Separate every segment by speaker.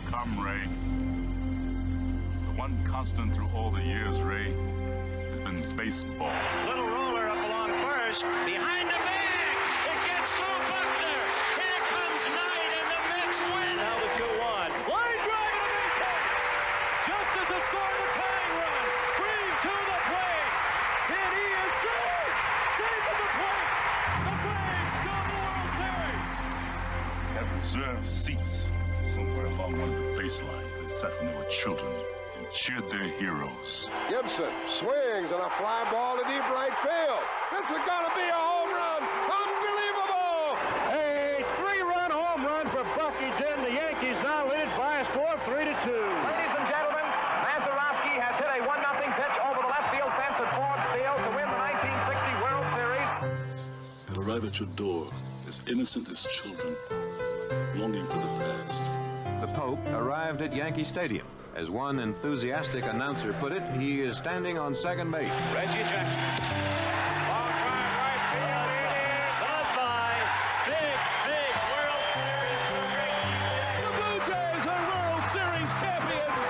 Speaker 1: come, Ray. The one constant through all the years, Ray, has been baseball.
Speaker 2: Little roller up along first. Behind the bag. It gets through Buckner. Here comes Knight, and the Mets win. Now the 2-1. Line drive to the base. Just as the score of the tying run. Green to the plate. And he is safe. Safe at the plate. The Braves go to the World Series.
Speaker 1: Had reserved seats somewhere along one of the baselines that sat when they were children and cheered their heroes.
Speaker 3: Gibson swings and a fly ball to deep right field. This is going to be a home run. Unbelievable!
Speaker 2: A 3-run home run for Bucky Dent. The Yankees now lead it by a score of 3-2.
Speaker 4: Ladies and gentlemen, Mazeroski has hit a 1-0 pitch over the left field fence at Ford Field to win the 1960 World Series.
Speaker 1: They'll arrive at your door as innocent as children, longing for the past.
Speaker 5: The Pope arrived at Yankee Stadium. As one enthusiastic announcer put it, he is standing on second base.
Speaker 2: Reggie Jackson. Long drive right field. It is goodbye. Big World Series for Reggie Jackson.
Speaker 6: The Blue Jays are World Series champions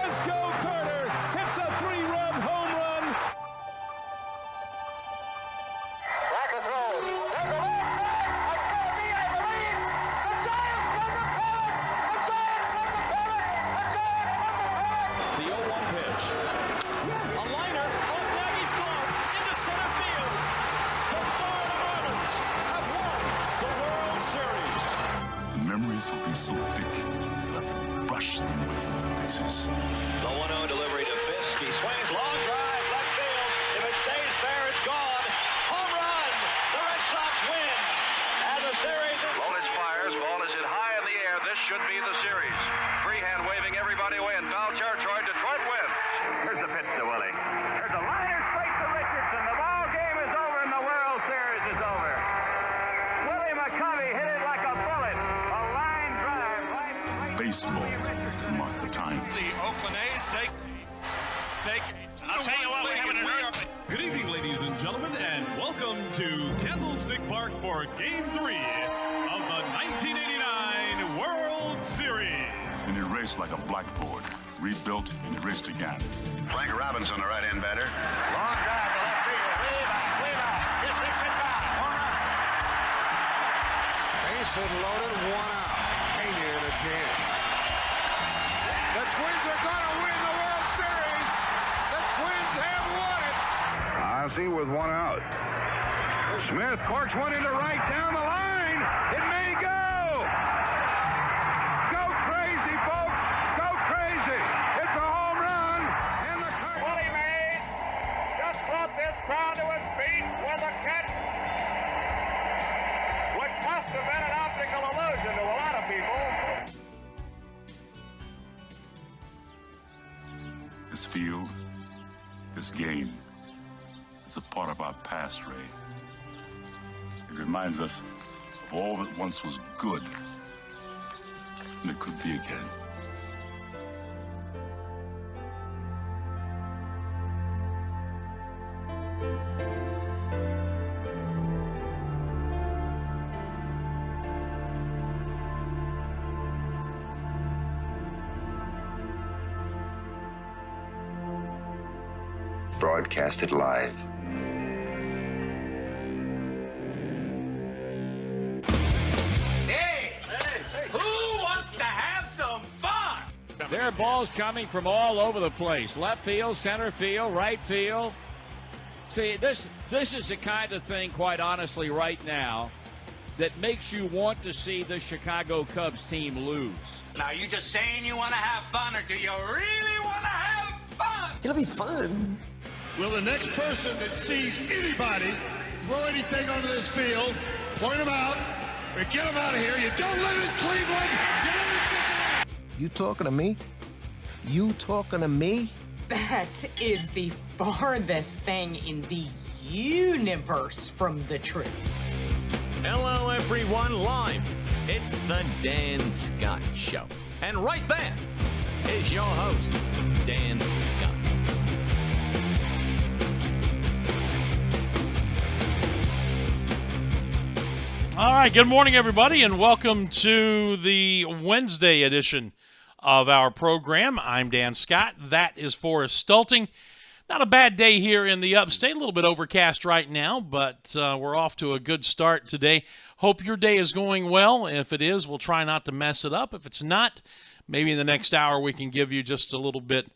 Speaker 6: as Joe Carter hits a 3-run home run.
Speaker 4: Back and throws. There's a left back. It's going to be, I believe, the Giants from the pennant. The Giants from the pennant. The Giants from the pennant.
Speaker 7: The 0-1 pitch. A liner off Nagy's glove into center field. The Florida Marlins have won the World Series.
Speaker 1: The memories will be so thick that I can brush them with my faces.
Speaker 2: The 1-0 delivery to Fisk. He swings, long drive, left field. If it stays fair, it's gone. Home run. The Red Sox win. And the series is...
Speaker 8: Lolich fires. Ball is hit high in the air. This should be the series. Freehand waving everybody away in foul territory. Detroit wins. Here's the pitch to Willie.
Speaker 4: There's a liner straight to Richardson. The ball game is over and the World Series is over. Willie McCovey hit it like a bullet. A line drive right.
Speaker 1: Baseball to mark the time.
Speaker 8: The Oakland A's take. I'll tell you what, we're having an earth.
Speaker 6: Good evening, ladies and gentlemen, and welcome to Candlestick Park for Game 3 of the 1989 World Series.
Speaker 1: It's been erased like a blackboard, rebuilt and erased again.
Speaker 8: Frank Robinson, the right-hand batter.
Speaker 2: Long drive to left field. Way back. This is goodbye. Home run.
Speaker 3: Base hit loaded, 1 out. Pena in a jam. The Twins are going to win the World Series. The Twins have won it.
Speaker 8: Ozzie with 1 out. Smith corks one into right down the line. It may go. Go crazy, folks. Go crazy. It's a home run. And the
Speaker 4: Willie Mays just brought this crowd to its feet with a catch which must have been an optical illusion to a lot of people.
Speaker 1: This field, this game, is a part of our past, Ray. It reminds us of all that once was good, and it could be again.
Speaker 5: Broadcasted live.
Speaker 7: Who wants to have some fun?
Speaker 6: There are balls coming from all over the place. Left field, center field, right field. See, this is the kind of thing, quite honestly, right now, that makes you want to see the Chicago Cubs team lose.
Speaker 7: Now, you just saying you want to have fun, or do you really want to have fun?
Speaker 9: It'll be fun.
Speaker 6: Will the next person that sees anybody throw anything onto this field, point them out, and get them out of here. You don't live in Cleveland. You live in Cincinnati.
Speaker 9: You talking to me? You talking to me?
Speaker 10: That is the farthest thing in the universe from the truth.
Speaker 7: Hello, everyone, live. It's the Dan Scott Show. And right there is your host, Dan Scott.
Speaker 11: All right, good morning, everybody, and welcome to the Wednesday edition of our program. I'm Dan Scott. That is Forrest Stulting. Not a bad day here in the upstate. A little bit overcast right now, but we're off to a good start today. Hope your day is going well. If it is, we'll try not to mess it up. If it's not, maybe in the next hour we can give you just a little bit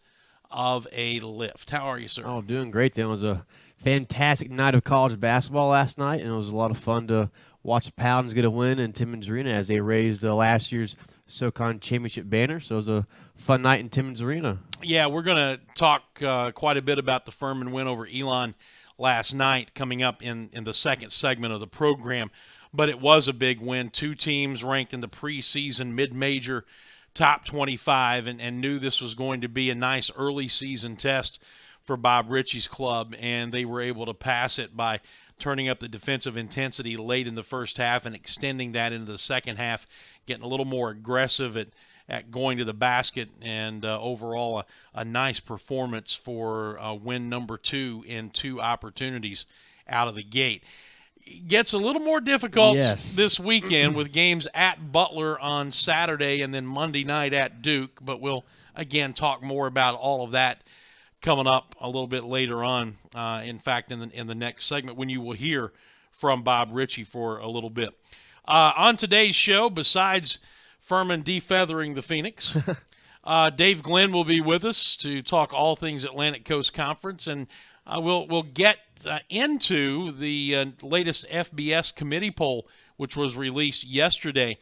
Speaker 11: of a lift. How are you, sir?
Speaker 12: Oh, doing great. Then it was a fantastic night of college basketball last night, and it was a lot of fun to watch the Paladins get a win in Timmons Arena as they raised last year's SoCon Championship banner. So it was a fun night in Timmons Arena.
Speaker 11: Yeah, we're going to talk quite a bit about the Furman win over Elon last night coming up in the second segment of the program. But it was a big win. Two teams ranked in the preseason mid-major top 25 and knew this was going to be a nice early season test for Bob Ritchie's club, and they were able to pass it by turning up the defensive intensity late in the first half and extending that into the second half, getting a little more aggressive at going to the basket, and overall a nice performance for win number 2 in 2 opportunities out of the gate. Gets a little more difficult this weekend with games at Butler on Saturday and then Monday night at Duke, but we'll, again, talk more about all of that coming up a little bit later on, in fact, in the next segment when you will hear from Bob Ritchie for a little bit. On today's show, besides Furman defeathering the Phoenix, Dave Glenn will be with us to talk all things Atlantic Coast Conference, and we'll get into the latest FBS committee poll, which was released yesterday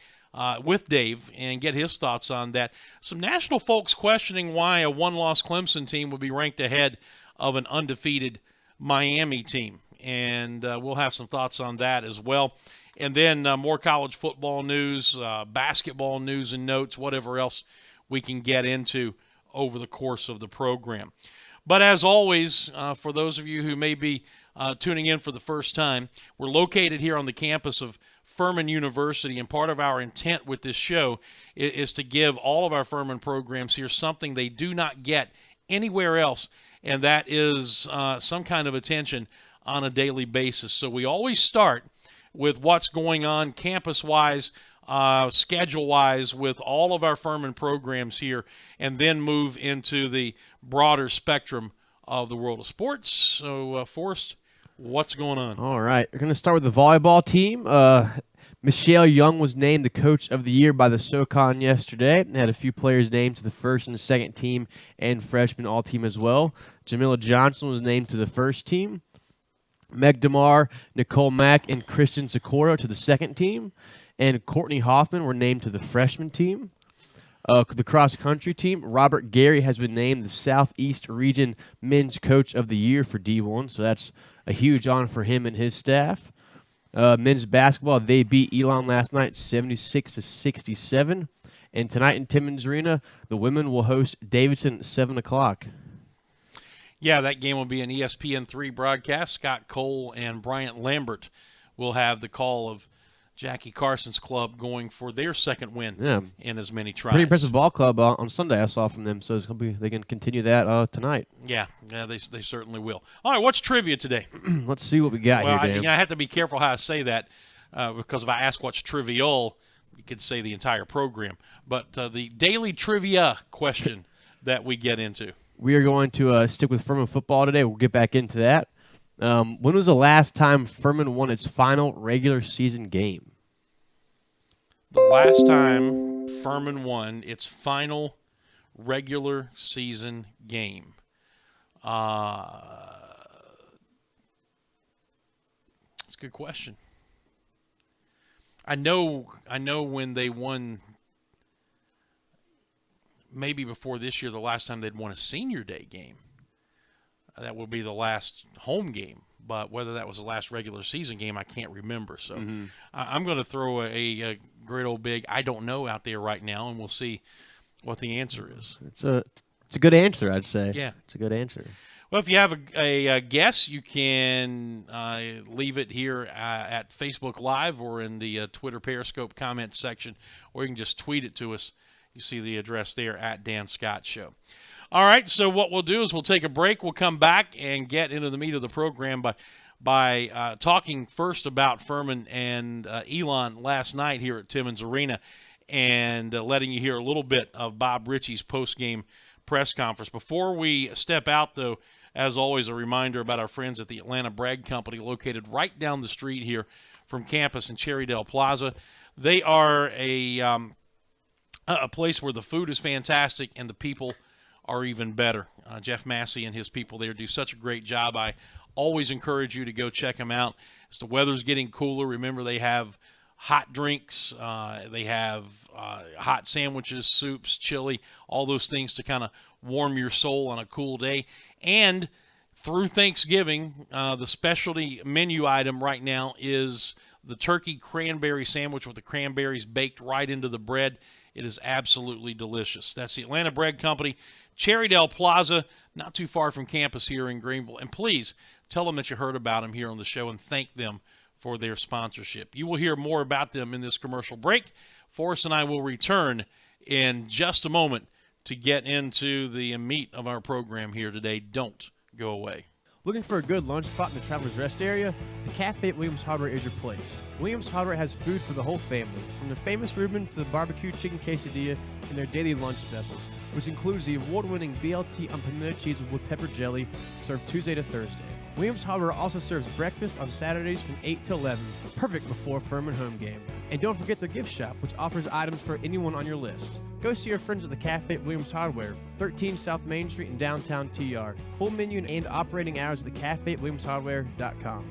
Speaker 11: with Dave, and get his thoughts on that. Some national folks questioning why a one-loss Clemson team would be ranked ahead of an undefeated Miami team, and we'll have some thoughts on that as well. And then more college football news, basketball news and notes, whatever else we can get into over the course of the program. But as always, for those of you who may be tuning in for the first time, we're located here on the campus of Furman University, and part of our intent with this show is to give all of our Furman programs here something they do not get anywhere else, and that is some kind of attention on a daily basis. So we always start with what's going on campus-wise, schedule-wise with all of our Furman programs here, and then move into the broader spectrum of the world of sports. So, Forrest, what's going on?
Speaker 12: All right. We're going to start with the volleyball team. Michelle Young was named the Coach of the Year by the SoCon yesterday. They had a few players named to the first and the second team and freshman all-team as well. Jamila Johnson was named to the first team. Meg DeMar, Nicole Mack, and Kristen Socorro to the second team. And Courtney Hoffman were named to the freshman team. The cross-country team, Robert Gary has been named the Southeast Region Men's Coach of the Year for D1, so that's a huge honor for him and his staff. Men's basketball, they beat Elon last night 76-67. And tonight in Timmons Arena, the women will host Davidson at 7 o'clock.
Speaker 11: Yeah, that game will be an ESPN3 broadcast. Scott Cole and Bryant Lambert will have the call of Jackie Carson's club going for their second win in as many tries.
Speaker 12: Pretty impressive ball club on Sunday I saw from them, so it's gonna be, they can continue that tonight.
Speaker 11: Yeah, they certainly will. All right, what's trivia today?
Speaker 12: Let's see what we got here, Dan.
Speaker 11: I have to be careful how I say that because if I ask what's trivial, you could say the entire program. But the daily trivia question that we get into.
Speaker 12: We are going to stick with Furman football today. We'll get back into that. When was the last time Furman won its final regular season game?
Speaker 11: The last time Furman won its final regular season game. That's a good question. I know when they won, maybe before this year, the last time they'd won a senior day game. That would be the last home game. But whether that was the last regular season game, I can't remember. So I'm going to throw a great old big I don't know out there right now, and we'll see what the answer is.
Speaker 12: It's a good answer, I'd say.
Speaker 11: Yeah.
Speaker 12: It's a good answer.
Speaker 11: Well, if you have a guess, you can leave it here at Facebook Live or in the Twitter Periscope comments section, or you can just tweet it to us. You see the address there at Dan Scott Show. All right, so what we'll do is we'll take a break. We'll come back and get into the meat of the program by talking first about Furman and Elon last night here at Timmons Arena. and letting you hear a little bit of Bob Ritchie's post-game press conference. Before we step out, though, as always, a reminder about our friends at the Atlanta Bread Company, located right down the street here from campus in Cherrydale Plaza. They are a place where the food is fantastic and the people are even better. Jeff Massey and his people there do such a great job. I always encourage you to go check them out. As the weather's getting cooler, remember they have hot drinks, they have hot sandwiches, soups, chili, all those things to kind of warm your soul on a cool day. And through Thanksgiving, the specialty menu item right now is the turkey cranberry sandwich with the cranberries baked right into the bread. It is absolutely delicious. That's the Atlanta Bread Company, Cherrydale Plaza, not too far from campus here in Greenville. And please tell them that you heard about them here on the show and thank them for their sponsorship. You will hear more about them in this commercial break. Forrest and I will return in just a moment to get into the meat of our program here today. Don't go away.
Speaker 12: Looking for a good lunch spot in the Travelers Rest area? The Cafe at Williams Hardware is your place. Williams Hardware has food for the whole family, from the famous Reuben to the barbecue chicken quesadilla and their daily lunch specials, which includes the award-winning BLT on pimento cheese with pepper jelly, served Tuesday to Thursday. Williams Hardware also serves breakfast on Saturdays from 8 to 11, perfect before Furman home game. And don't forget their gift shop, which offers items for anyone on your list. Go see your friends at the Cafe at Williams Hardware, 13 South Main Street in downtown TR. Full menu and operating hours at the Cafe at WilliamsHardware.com.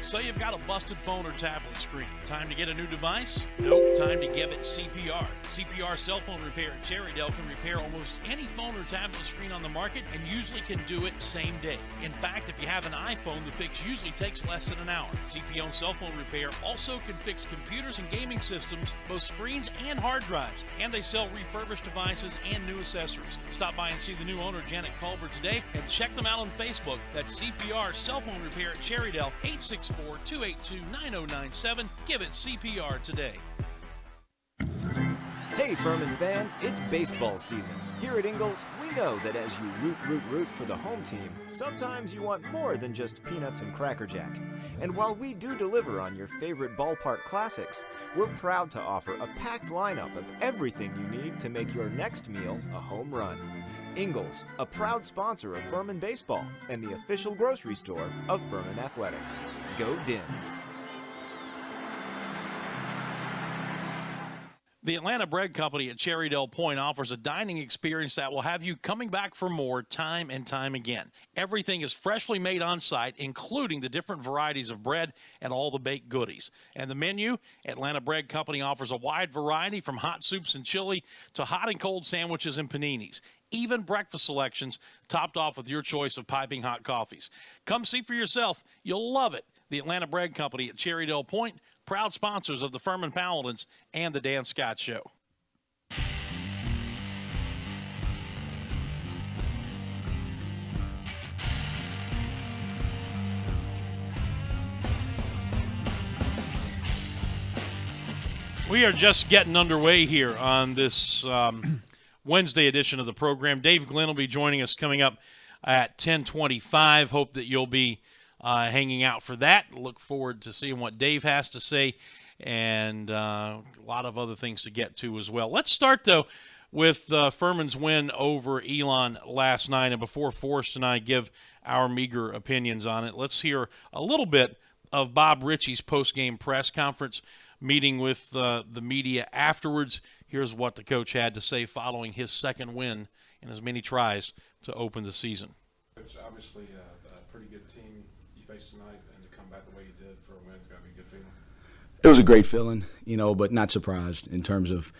Speaker 11: So you've got a busted phone or tablet screen. Time to get a new device? Nope, time to give it CPR. CPR Cell Phone Repair at Cherrydale can repair almost any phone or tablet screen on the market and usually can do it same day. In fact, if you have an iPhone, the fix usually takes less than an hour. CPR Cell Phone Repair also can fix computers and gaming systems, both screens and hard drives. And they sell refurbished devices and new accessories. Stop by and see the new owner, Janet Culver, today and check them out on Facebook. That's CPR Cell Phone Repair at Cherrydale, 864-282-9097. Give it CPR today.
Speaker 13: Hey Furman fans, it's baseball season. Here at Ingles, we know that as you root for the home team, sometimes you want more than just peanuts and Cracker Jack. And while we do deliver on your favorite ballpark classics, we're proud to offer a packed lineup of everything you need to make your next meal a home run. Ingles, a proud sponsor of Furman Baseball and the official grocery store of Furman Athletics. Go Dins!
Speaker 11: The Atlanta Bread Company at Cherrydale Point offers a dining experience that will have you coming back for more time and time again. Everything is freshly made on site, including the different varieties of bread and all the baked goodies. And the menu, Atlanta Bread Company offers a wide variety from hot soups and chili to hot and cold sandwiches and paninis. Even breakfast selections topped off with your choice of piping hot coffees. Come see for yourself. You'll love it. The Atlanta Bread Company at Cherrydale Point, proud sponsors of the Furman Paladins and the Dan Scott Show. We are just getting underway here on this Wednesday edition of the program. Dave Glenn will be joining us coming up at 10:25. Hope that you'll be hanging out for that. Look forward to seeing what Dave has to say and a lot of other things to get to as well. Let's start, though, with Furman's win over Elon last night. And before Forrest and I give our meager opinions on it, let's hear a little bit of Bob Ritchie's post-game press conference meeting with the media afterwards. Here's what the coach had to say following his second win in as many tries to open the season.
Speaker 14: It's obviously a pretty good team you faced tonight, and to come back the way you did for a win, it's got to be a good feeling.
Speaker 15: It was a great feeling, but not surprised in terms of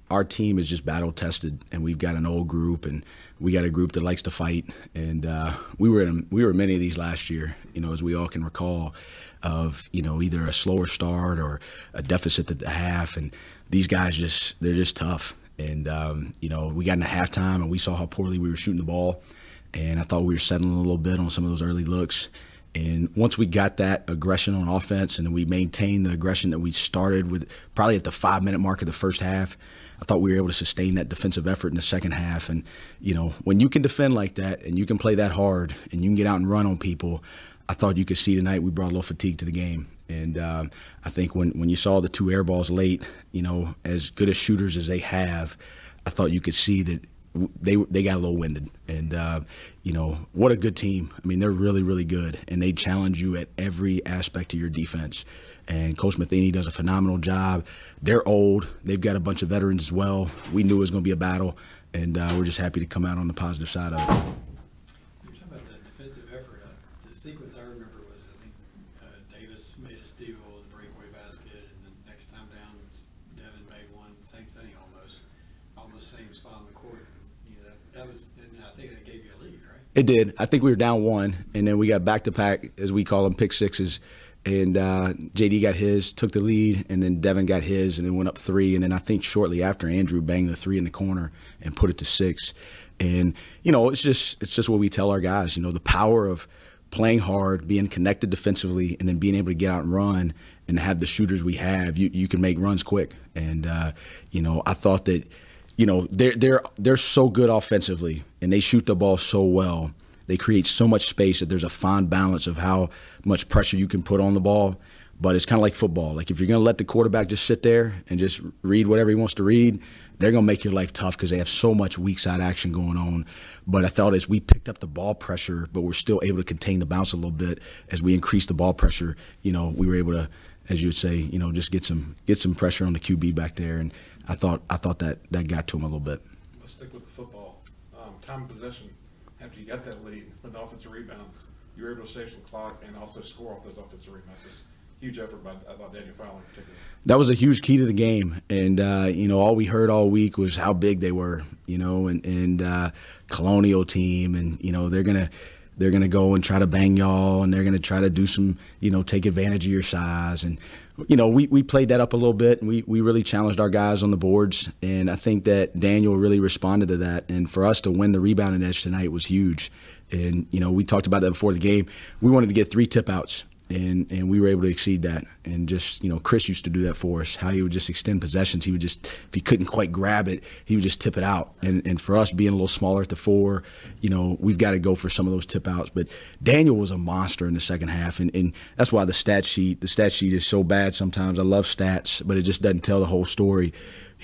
Speaker 15: our team is just battle-tested, and we've got an old group, and we got a group that likes to fight. And we were many of these last year, as we all can recall, of either a slower start or a deficit at the half, and these guys they're just tough. And we got into halftime, and we saw how poorly we were shooting the ball, and I thought we were settling a little bit on some of those early looks. And once we got that aggression on offense, and then we maintained the aggression that we started with probably at the 5-minute mark of the first half, I thought we were able to sustain that defensive effort in the second half. And, when you can defend like that and you can play that hard and you can get out and run on people, I thought you could see tonight we brought a little fatigue to the game. And I think when you saw the 2 air balls late, as good as shooters as they have, I thought you could see that they got a little winded. And, what a good team. I mean, they're really, really good. And they challenge you at every aspect of your defense. And Coach Matheny does a phenomenal job. They're old. They've got a bunch of veterans as well. We knew it was going to be a battle. And we're just happy to come out on the positive side of it.
Speaker 16: You were talking about the defensive effort. The sequence I remember was, I think, Davis made a steal, the breakaway basket, and the next time down, Devin made one. Same thing almost same spot on the court. That was, and I think that gave you a lead, right?
Speaker 15: It did. I think we were down 1, and then we got back-to-back, as we call them, pick sixes. And JD got his, took the lead, and then Devin got his, and then went up 3. And then I think shortly after, Andrew banged the 3 in the corner and put it to 6. And it's just what we tell our guys. The power of playing hard, being connected defensively, and then being able to get out and run and have the shooters we have. You can make runs quick. And I thought that they're so good offensively, and they shoot the ball so well. They create so much space that there's a fine balance of how much pressure you can put on the ball. But it's kind of like football. Like if you're going to let the quarterback just sit there and just read whatever he wants to read, they're going to make your life tough because they have so much weak side action going on. But I thought as we picked up the ball pressure, but we're still able to contain the bounce a little bit as we increased the ball pressure, we were able to, as you would say, just get some pressure on the QB back there. And I thought that got to him a little bit.
Speaker 14: Let's stick with the football. Time of possession. After you got that lead with the offensive rebounds, you were able to save some clock and also score off those offensive rebounds. Just huge effort by, I thought, Daniel Fowler in particular. That was
Speaker 15: a huge key to the game. And, all we heard all week was how big they were, and Colonial team. And, they're going to go and try to bang y'all, and they're going to try to do some, take advantage of your size. And, we played that up a little bit, and we really challenged our guys on the boards. And I think that Daniel really responded to that. And for us to win the rebounding edge tonight was huge. And, we talked about that before the game. We wanted to get 3 tip outs, and we were able to exceed that. And just, Chris used to do that for us, how he would just extend possessions. He would just, if he couldn't quite grab it, he would just tip it out. And for us being a little smaller at the 4, we've got to go for some of those tip outs. But Daniel was a monster in the second half. And that's why the stat sheet is so bad sometimes. I love stats, but it just doesn't tell the whole story.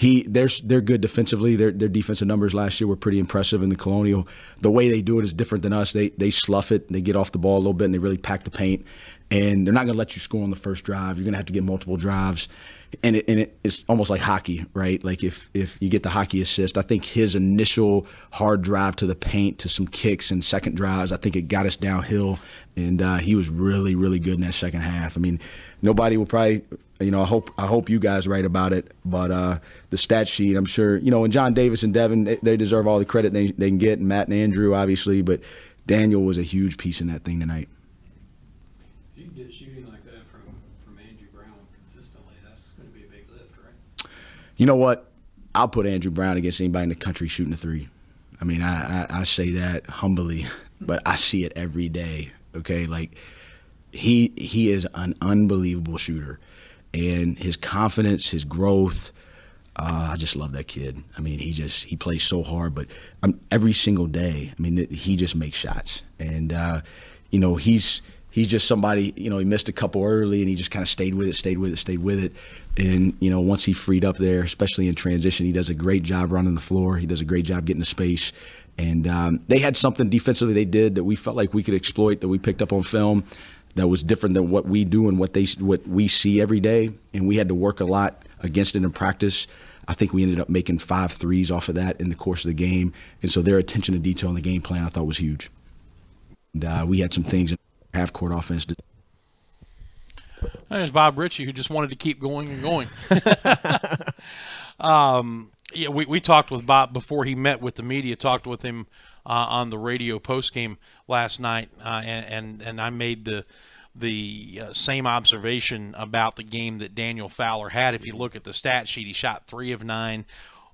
Speaker 15: They're good defensively. Their defensive numbers last year were pretty impressive in the Colonial. The way they do it is different than us. They slough it, they get off the ball a little bit, and they really pack the paint. And they're not going to let you score on the first drive. You're going to have to get multiple drives. And it's almost like hockey, right? Like if you get the hockey assist, I think his initial hard drive to the paint to some kicks and second drives, I think it got us downhill. And he was really, really good in that second half. I mean, nobody will probably, I hope you guys write about it. But the stat sheet, I'm sure, and John Davis and Devin, they deserve all the credit they can get, and Matt and Andrew, obviously. But Daniel was a huge piece in that thing tonight.
Speaker 16: If you can get shooting like that from Andrew Brown consistently, that's going to be a big lift, right?
Speaker 15: You know what? I'll put Andrew Brown against anybody in the country shooting a 3. I mean, I say that humbly, but I see it every day. Okay, like he is an unbelievable shooter, and his confidence, his growth. I just love that kid. I mean, he plays so hard, but every single day, I mean, he just makes shots, and he's just somebody. He missed a couple early, and he just kind of stayed with it. And once he freed up there, especially in transition, he does a great job running the floor. He does a great job getting to space. And they had something defensively they did that we felt like we could exploit, that we picked up on film, that was different than what we do and what we see every day. And we had to work a lot against it in practice. I think we ended up making 5 threes off of that in the course of the game. And so their attention to detail in the game plan I thought was huge. And we had some things in half-court offense.
Speaker 11: There's Bob Ritchie, who just wanted to keep going and going. Yeah, we talked with Bob before he met with the media, talked with him on the radio postgame last night, and I made the same observation about the game that Daniel Fowler had. If you look at the stat sheet, he shot 3 of 9,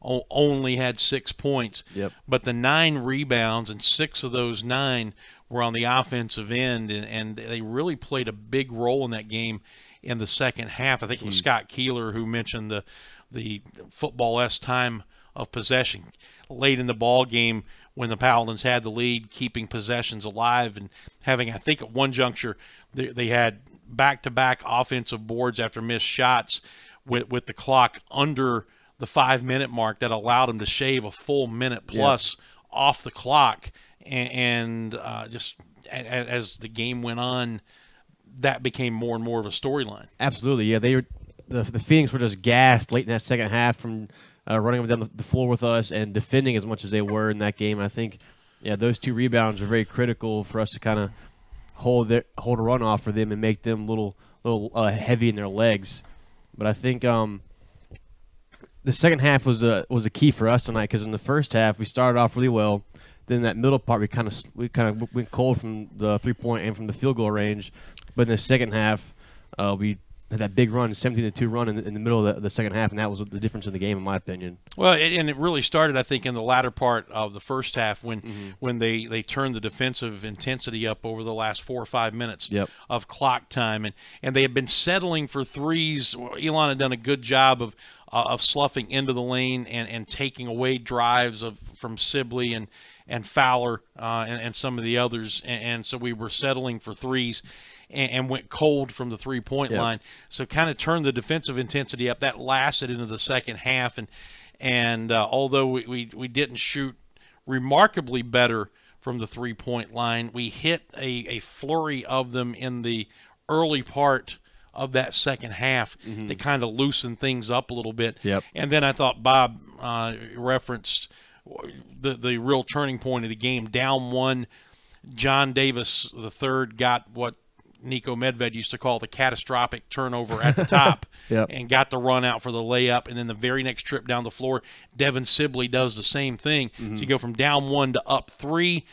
Speaker 11: only had 6 points.
Speaker 12: Yep.
Speaker 11: But the 9 rebounds, and 6 of those 9 were on the offensive end, and they really played a big role in that game in the second half. I think it was Scott Keeler who mentioned the football-esque time of possession late in the ball game when the Paladins had the lead, keeping possessions alive and having, I think at one juncture, they had back-to-back offensive boards after missed shots with the clock under the 5-minute mark that allowed them to shave a full minute plus off the clock. And just as the game went on, that became more and more of a storyline.
Speaker 12: Absolutely, yeah. They were the Phoenix were just gassed late in that second half from running down the floor with us and defending as much as they were in that game. I think, those 2 rebounds are very critical for us to kind of hold a run off for them and make them a little heavy in their legs. But I think the second half was a key for us tonight, because in the first half we started off really well. Then that middle part we kind of went cold from the 3-point and from the field goal range. But in the second half, we had that big run, 17-2 run in the middle of the second half, and that was the difference in the game, in my opinion.
Speaker 11: Well, and it really started, I think, in the latter part of the first half when they turned the defensive intensity up over the last 4 or 5 minutes of clock time, and they had been settling for threes. Elon had done a good job of sloughing into the lane and taking away drives from Sibley and Fowler and some of the others, and so we were settling for threes and went cold from the 3-point line. So kind of turned the defensive intensity up. That lasted into the second half, and although we didn't shoot remarkably better from the 3-point line, we hit a flurry of them in the early part of that second half that kind of loosened things up a little bit. And then I thought Bob referenced the real turning point of the game. Down 1, John Davis III got what Niko Medved used to call the catastrophic turnover at the top and got the run out for the layup. And then the very next trip down the floor, Devin Sibley does the same thing. So you go from down 1 to up 3.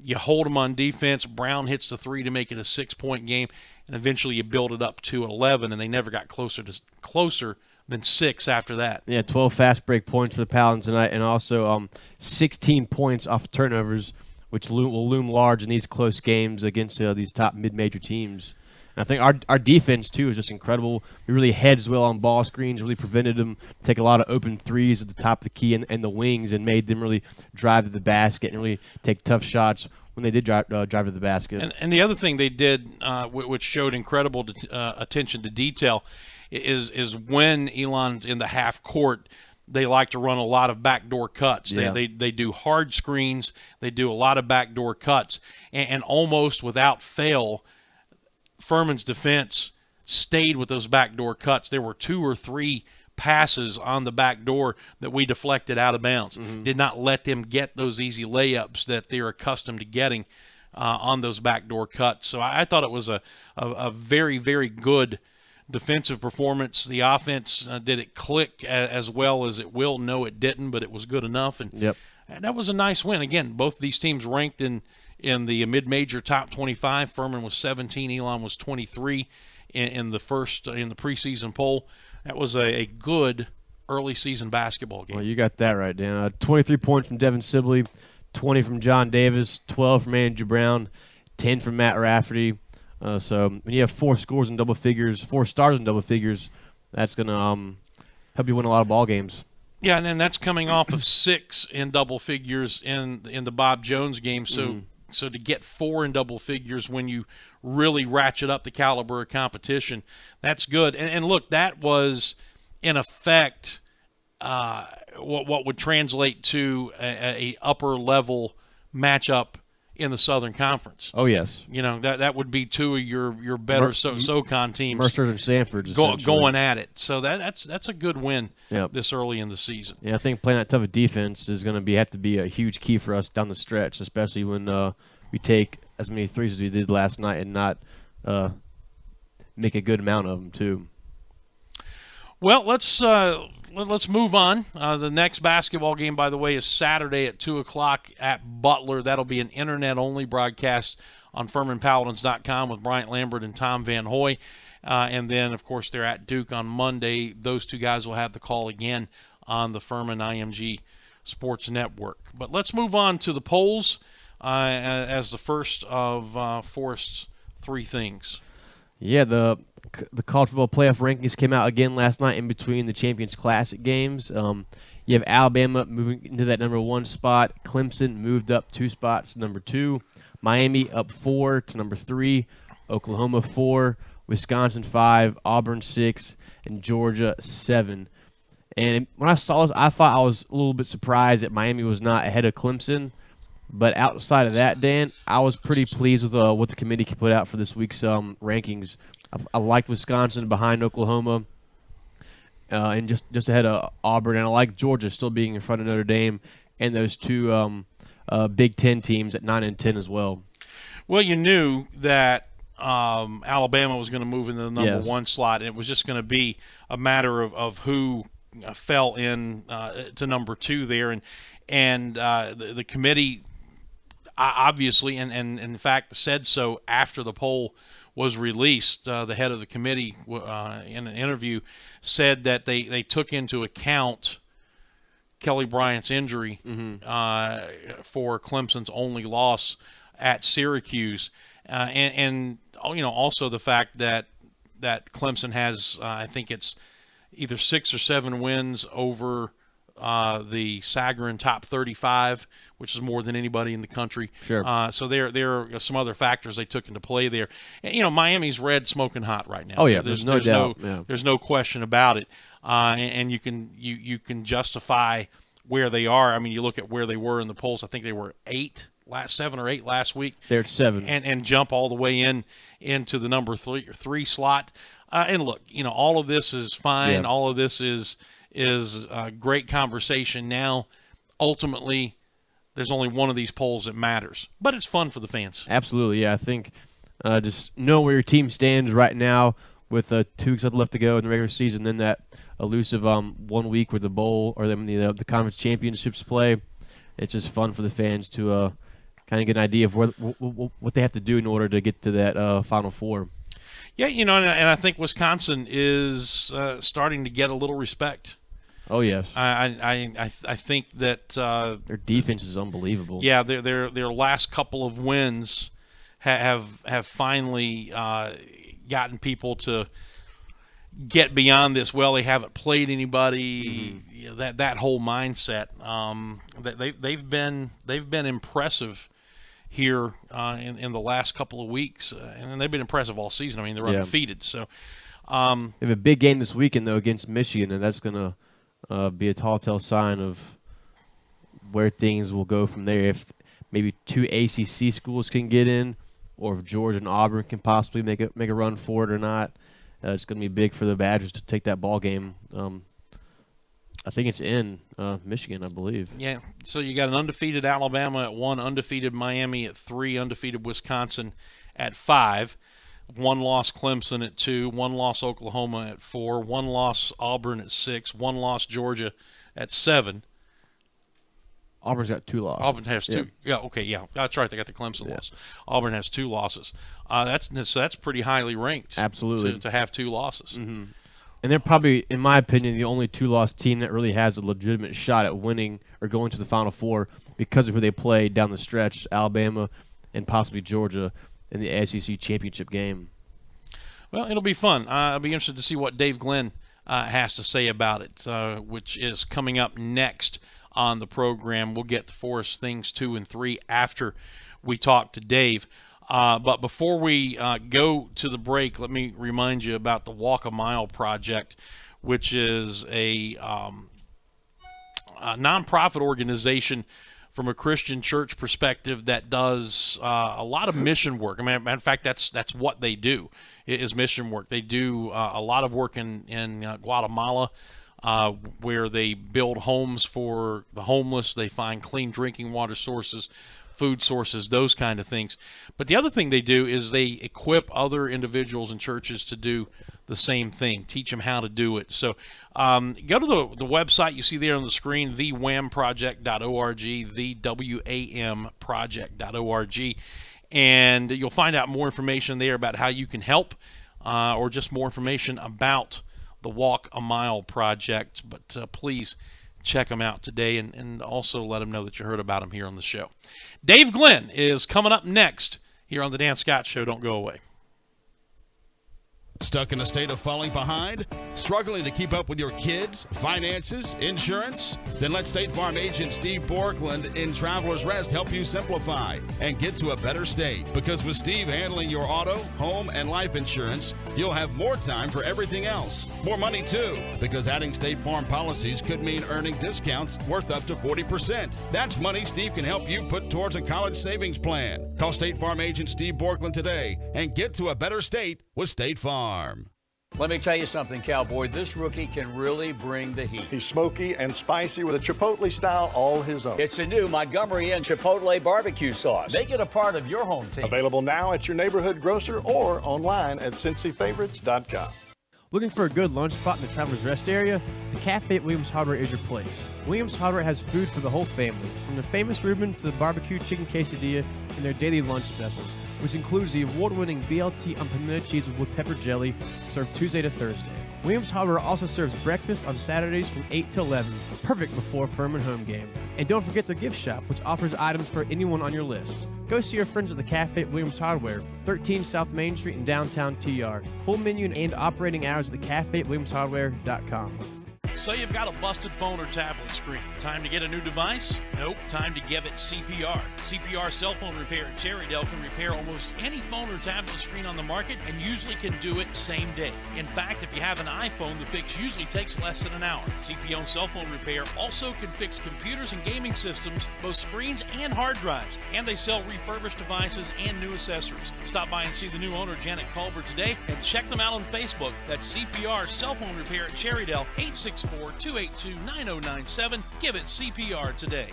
Speaker 11: You hold them on defense. Brown hits the 3 to make it a 6-point game. And eventually you build it up to 11, and they never got closer than 6 after that.
Speaker 12: 12 fast break points for the Paladins tonight, and also 16 points off turnovers, which will loom large in these close games against these top mid-major teams. And I think our defense, too, is just incredible. We really hedged well on ball screens, really prevented them to take a lot of open threes at the top of the key and the wings, and made them really drive to the basket and really take tough shots when they did drive to the basket.
Speaker 11: And the other thing they did, which showed incredible attention to detail, is when Elon's in the half court, they like to run a lot of backdoor cuts. They do hard screens. They do a lot of backdoor cuts. And almost without fail, Furman's defense stayed with those backdoor cuts. There were 2 or 3 passes on the back door that we deflected out of bounds. Did not let them get those easy layups that they're accustomed to getting on those backdoor cuts. So I thought it was a very, very good defensive performance. The offense, did it click as well as it will? No, it didn't, but it was good enough. And that was a nice win. Again, both of these teams ranked in the mid-major top 25. Furman was 17, Elon was 23 in the preseason poll. That was a good early season basketball game.
Speaker 12: Well, you got that right, Dan. 23 points from Devin Sibley, 20 from John Davis, 12 from Andrew Brown, 10 from Matt Rafferty. So when you have 4 scores in double figures, 4 stars in double figures, that's going to help you win a lot of ball games.
Speaker 11: Yeah, and then that's coming off of 6 in double figures in the Bob Jones game. So so to get 4 in double figures when you really ratchet up the caliber of competition, that's good. And look, that was in effect what would translate to a upper level matchup in the Southern Conference.
Speaker 12: Oh, yes.
Speaker 11: You know, that would be 2 of your better SoCon teams.
Speaker 12: Mercer and Sanford.
Speaker 11: Going at it. So that's a good win this early in the season.
Speaker 12: Yeah, I think playing that tough of defense is going to have to be a huge key for us down the stretch, especially when we take as many threes as we did last night and not make a good amount of them, too.
Speaker 11: Well, let's move on. The next basketball game, by the way, is Saturday at 2 o'clock at Butler. That'll be an internet-only broadcast on FurmanPaladins.com with Bryant Lambert and Tom Van Hoy. And then, of course, they're at Duke on Monday. Those 2 guys will have the call again on the Furman IMG Sports Network. But let's move on to the polls as the first of Forrest's 3 things.
Speaker 12: Yeah, the college football playoff rankings came out again last night in between the Champions Classic games. You have Alabama moving into that number 1 spot. Clemson moved up 2 spots to number 2. Miami up 4 to number 3. Oklahoma 4. Wisconsin 5. Auburn 6. And Georgia 7. And when I saw this, I thought I was a little bit surprised that Miami was not ahead of Clemson. But outside of that, Dan, I was pretty pleased with what the committee put out for this week's rankings. I liked Wisconsin behind Oklahoma. And just ahead of Auburn, and I like Georgia still being in front of Notre Dame, and those 2 Big Ten teams at 9 and 10 as well.
Speaker 11: Well, you knew that Alabama was going to move into the number
Speaker 12: Yes.
Speaker 11: 1 slot, and it was just going to be a matter of who fell in to number 2 there, and the committee obviously, and in fact said so after the poll was released. The head of the committee in an interview said that they took into account Kelly Bryant's injury for Clemson's only loss at Syracuse, and also the fact that Clemson has I think it's either 6 or 7 wins over the Sagarin top 35, which is more than anybody in the country.
Speaker 12: Sure.
Speaker 11: So there are some other factors they took into play there. And, Miami's red smoking hot right now.
Speaker 12: Oh yeah, there's no doubt.
Speaker 11: There's no question about it. And you can justify where they are. I mean, you look at where they were in the polls. I think they were 7 or 8 last week.
Speaker 12: They're at 7.
Speaker 11: And jump all the way into the number 3 slot. And look, all of this is fine.
Speaker 12: Yeah.
Speaker 11: All of this is a great conversation. Now, ultimately, there's only one of these polls that matters, but it's fun for the fans.
Speaker 12: Absolutely, yeah. I think just know where your team stands right now with 2 weeks left to go in the regular season, then that elusive 1 week with the bowl or the conference championships play. It's just fun for the fans to kind of get an idea of what they have to do in order to get to that Final Four.
Speaker 11: Yeah, and I think Wisconsin is starting to get a little respect.
Speaker 12: Oh yes,
Speaker 11: I think that
Speaker 12: their defense is unbelievable.
Speaker 11: Yeah, their last couple of wins have finally gotten people to get beyond this. Well, they haven't played anybody. That whole mindset. They've been impressive here in the last couple of weeks, and they've been impressive all season. I mean, they're undefeated. So
Speaker 12: they have a big game this weekend though against Michigan, and that's gonna be a telltale sign of where things will go from there. If maybe 2 ACC schools can get in, or if Georgia and Auburn can possibly make a run for it or not, it's going to be big for the Badgers to take that ball game. I think it's in Michigan, I believe.
Speaker 11: Yeah, so you got an undefeated Alabama at 1, undefeated Miami at 3, undefeated Wisconsin at 5, 1 loss Clemson at 2, 1 loss Oklahoma at 4, 1 loss Auburn at 6, 1 loss Georgia at 7.
Speaker 12: Auburn's got 2 losses.
Speaker 11: Auburn has 2. Yeah, okay, yeah, that's right. They got the Clemson loss. Auburn has 2 losses. That's pretty highly ranked.
Speaker 12: Absolutely.
Speaker 11: To have 2 losses.
Speaker 12: Mm-hmm. And they're probably, in my opinion, the only 2-loss team that really has a legitimate shot at winning or going to the Final Four because of who they play down the stretch, Alabama and possibly Georgia in the SEC championship game.
Speaker 11: Well, it'll be fun. I'll be interested to see what Dave Glenn has to say about it, which is coming up next on the program. We'll get to Forest Things 2 and 3 after we talk to Dave. But before we go to the break, let me remind you about the Walk a Mile Project, which is a nonprofit organization from a Christian church perspective that does a lot of mission work. I mean, in fact, that's what they do, is mission work. They do a lot of work in Guatemala, where they build homes for the homeless. They find clean drinking water sources, food sources, those kind of things. But the other thing they do is they equip other individuals and churches to do the same thing, teach them how to do it. So go to the website you see there on the screen, thewamproject.org, thewamproject.org, and you'll find out more information there about how you can help, or just more information about the Walk a Mile Project. But please check them out today, and also let them know that you heard about them here on the show. Dave Glenn is coming up next here on the Dan Scott Show. Don't go away.
Speaker 17: Stuck in a state of falling behind? Struggling to keep up with your kids, finances, insurance? Then let State Farm agent Steve Borkland in Travelers Rest help you simplify and get to a better state. Because with Steve handling your auto, home, and life insurance, you'll have more time for everything else. More money too, because adding State Farm policies could mean earning discounts worth up to 40%. That's money Steve can help you put towards a college savings plan. Call State Farm agent Steve Borkland today and get to a better state with State Farm.
Speaker 18: Let me tell you something, Cowboy. This rookie can really bring the heat.
Speaker 19: He's smoky and spicy with a Chipotle style all his own.
Speaker 18: It's a new Montgomery Inn Chipotle barbecue sauce. Make it a part of your home team.
Speaker 19: Available now at your neighborhood grocer or online at CincyFavorites.com.
Speaker 12: Looking for a good lunch spot in the Travelers Rest area? The Cafe at Williams Hardware is your place. Williams Hardware has food for the whole family, from the famous Reuben to the barbecue chicken quesadilla and their daily lunch specials, which includes the award-winning BLT unpimiented cheese with pepper jelly, served Tuesday to Thursday. Williams Hardware also serves breakfast on Saturdays from 8 to 11, perfect before Furman home game. And don't forget the gift shop, which offers items for anyone on your list. Go see your friends at the Cafe at Williams Hardware, 13 South Main Street in downtown TR. Full menu and operating hours at the Cafe at WilliamsHardware.com.
Speaker 11: So you've got a busted phone or tablet screen. Time to get a new device? Nope. Time to give it CPR. CPR Cell Phone Repair at Cherrydale can repair almost any phone or tablet screen on the market and usually can do it same day. In fact, if you have an iPhone, the fix usually takes less than an hour. CPO Cell Phone Repair also can fix computers and gaming systems, both screens and hard drives. And they sell refurbished devices and new accessories. Stop by and see the new owner, Janet Culver, today and check them out on Facebook. That's CPR Cell Phone Repair at Cherrydale, 864-282-9097. Give it CPR today.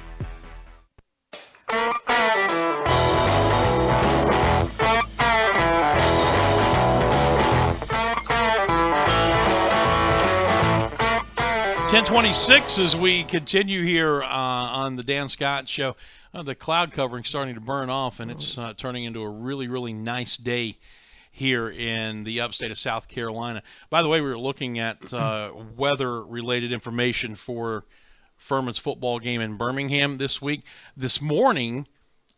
Speaker 11: .1026 as we continue here on the Dan Scott Show. The cloud covering starting to burn off, and it's turning into a really, really nice day here in the upstate of South Carolina. By the way, we were looking at weather-related information for Furman's football game in Birmingham this week. This morning,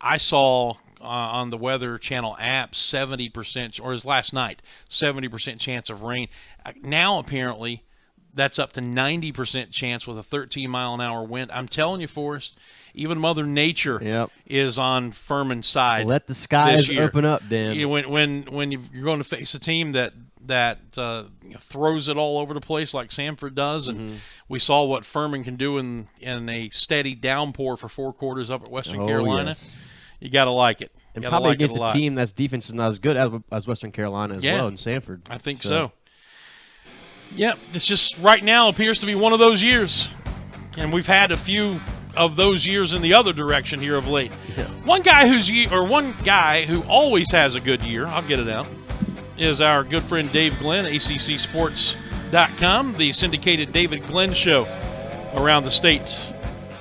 Speaker 11: I saw on the Weather Channel app 70%, or it was last night, 70% chance of rain. Now, apparently, that's up to 90% chance with a 13-mile-an-hour wind. I'm telling you, Forrest, even Mother Nature is on Furman's side.
Speaker 12: Let the skies
Speaker 11: this year.
Speaker 12: open up, Dan.
Speaker 11: You know, when you're going to face a team that throws it all over the place like Samford does, and we saw what Furman can do in a steady downpour for 4 quarters up at Western Carolina.
Speaker 12: Yes.
Speaker 11: You got to like it.
Speaker 12: And probably against a team that's defense is not as good as Western Carolina as well in Samford.
Speaker 11: I think so. Yeah, it's just right now appears to be one of those years. And we've had a few of those years in the other direction here of late. Yeah. One guy who always has a good year, I'll get it out, is our good friend Dave Glenn, ACCSports.com, the syndicated David Glenn show around the state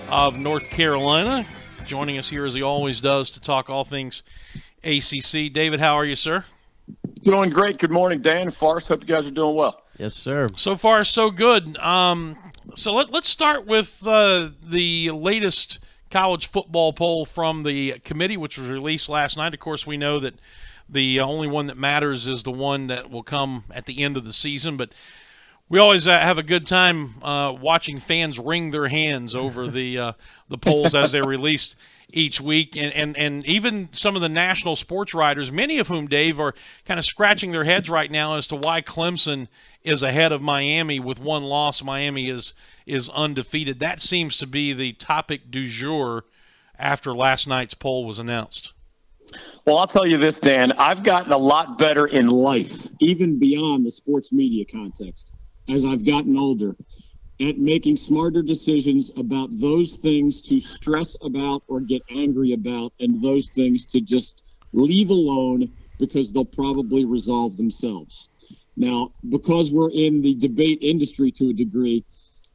Speaker 11: of North Carolina, joining us here as he always does to talk all things ACC. David, how are you, sir?
Speaker 20: Doing great. Good morning, Dan. Forrest, hope you guys are doing well.
Speaker 12: Yes, sir.
Speaker 11: So far, so good. So let's start with the latest college football poll from the committee, which was released last night. Of course, we know that the only one that matters is the one that will come at the end of the season, but we always have a good time watching fans wring their hands over the polls as they're released each week, and even some of the national sports writers, many of whom, Dave, are kind of scratching their heads right now as to why Clemson is ahead of Miami with one loss. Miami is undefeated. That seems to be the topic du jour after last night's poll was announced.
Speaker 20: Well, I'll tell you this, Dan. I've gotten a lot better in life, even beyond the sports media context, as I've gotten older, at making smarter decisions about those things to stress about or get angry about, and those things to just leave alone because they'll probably resolve themselves. Now, because we're in the debate industry to a degree,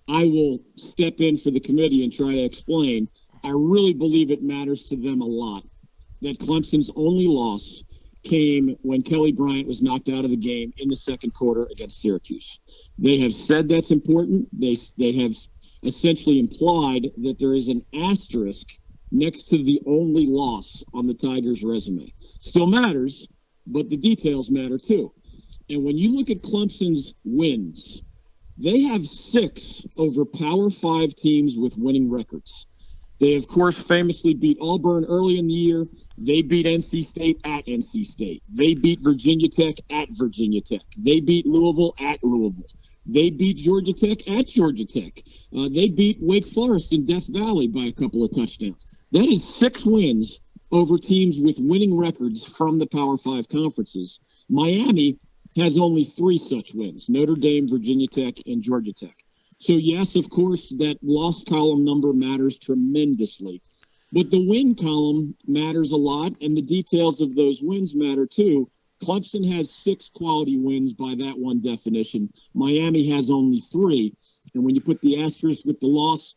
Speaker 20: I will step in for the committee and try to explain. I really believe it matters to them a lot that Clemson's only loss came when Kelly Bryant was knocked out of the game in the second quarter against Syracuse. They have said that's important. They have essentially implied that there is an asterisk next to the only loss on the Tigers' resume. Still matters, but the details matter too. And when you look at Clemson's wins, they have 6 over Power 5 teams with winning records. They, of course, famously beat Auburn early in the year. They beat NC State at NC State. They beat Virginia Tech at Virginia Tech. They beat Louisville at Louisville. They beat Georgia Tech at Georgia Tech. They beat Wake Forest in Death Valley by a couple of touchdowns. That is 6 wins over teams with winning records from the Power 5 conferences. Miami has only 3 such wins: Notre Dame, Virginia Tech, and Georgia Tech. So, yes, of course, that loss column number matters tremendously. But the win column matters a lot, and the details of those wins matter too. Clemson has 6 quality wins by that one definition. Miami has only 3. And when you put the asterisk with the loss,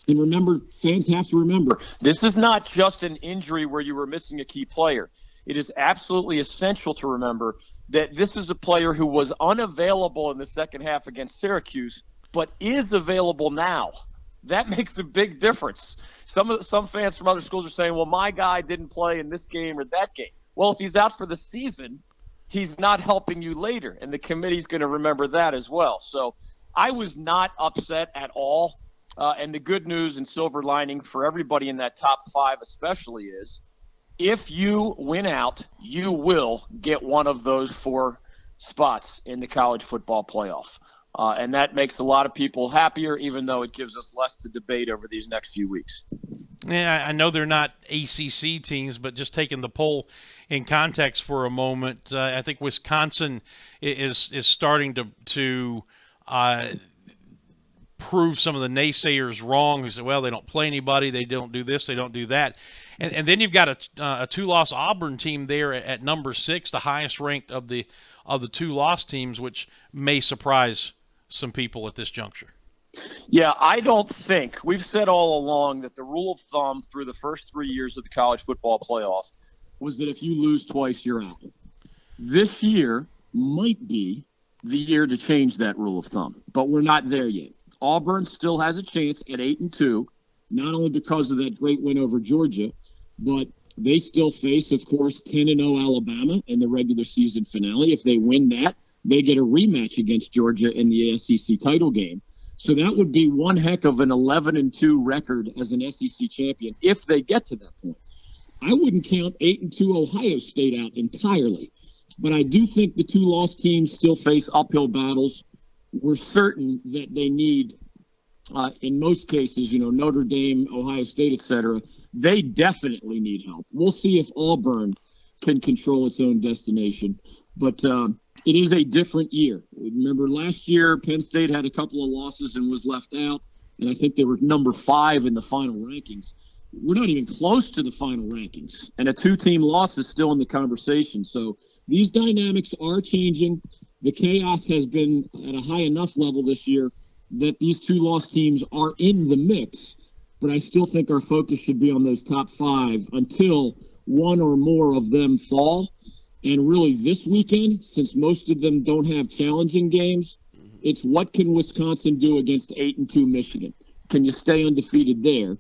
Speaker 20: and remember, fans have to remember, this is not just an injury where you were missing a key player. It is absolutely essential to remember that this is a player who was unavailable in the second half against Syracuse, but is available now. That makes a big difference. Some fans from other schools are saying, well, my guy didn't play in this game or that game. Well, if he's out for the season, he's not helping you later, and the committee's going to remember that as well. So I was not upset at all. And the good news and silver lining for everybody in that top 5 especially is, if you win out, you will get one of those 4 spots in the college football playoff. And that makes a lot of people happier, even though it gives us less to debate over these next few weeks.
Speaker 11: Yeah, I know they're not ACC teams, but just taking the poll in context for a moment, I think Wisconsin is starting to prove some of the naysayers wrong who say, well, they don't play anybody, they don't do this, they don't do that. And then you've got a 2-loss Auburn team there at number 6, the highest ranked of the 2-loss teams, which may surprise some people at this juncture.
Speaker 20: Yeah, I don't think, we've said all along that the rule of thumb through the first 3 years of the college football playoff was that if you lose twice, you're out. This year might be the year to change that rule of thumb, but we're not there yet. Auburn still has a chance at 8-2, not only because of that great win over Georgia, but they still face, of course, 10-0 Alabama in the regular season finale. If they win that, they get a rematch against Georgia in the SEC title game. So that would be one heck of an 11-2 record as an SEC champion if they get to that point. I wouldn't count 8-2 Ohio State out entirely, but I do think the 2-loss teams still face uphill battles. We're certain that they need, in most cases, Notre Dame, Ohio State, etc., they definitely need help. We'll see if Auburn can control its own destination. But it is a different year. Remember, last year, Penn State had a couple of losses and was left out, and I think they were number 5 in the final rankings. We're not even close to the final rankings, and a 2-team loss is still in the conversation. So these dynamics are changing. The chaos has been at a high enough level this year that these 2-loss teams are in the mix, but I still think our focus should be on those top 5 until one or more of them fall. And really this weekend, since most of them don't have challenging games, it's what can Wisconsin do against 8-2 Michigan? Can you stay undefeated there?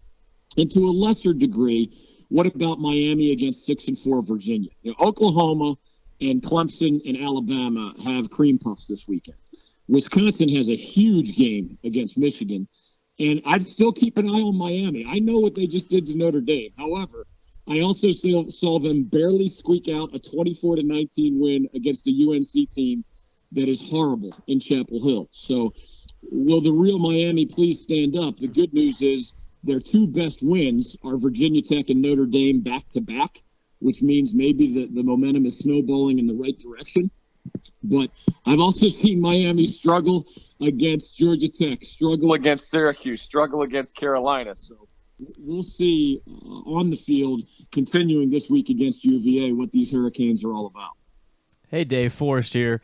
Speaker 20: And to a lesser degree, what about Miami against 6-4 Virginia? Oklahoma and Clemson and Alabama have cream puffs this weekend. Wisconsin has a huge game against Michigan, and I'd still keep an eye on Miami. I know what they just did to Notre Dame. However, I also saw them barely squeak out a 24-19 win against a UNC team that is horrible in Chapel Hill. So will the real Miami please stand up? The good news is their 2 best wins are Virginia Tech and Notre Dame back-to-back, which means maybe the momentum is snowballing in the right direction. But I've also seen Miami struggle against Georgia Tech, struggle against Syracuse, struggle against Carolina. So we'll see on the field, continuing this week against UVA, what these Hurricanes are all about.
Speaker 12: Hey, Dave Forrest here.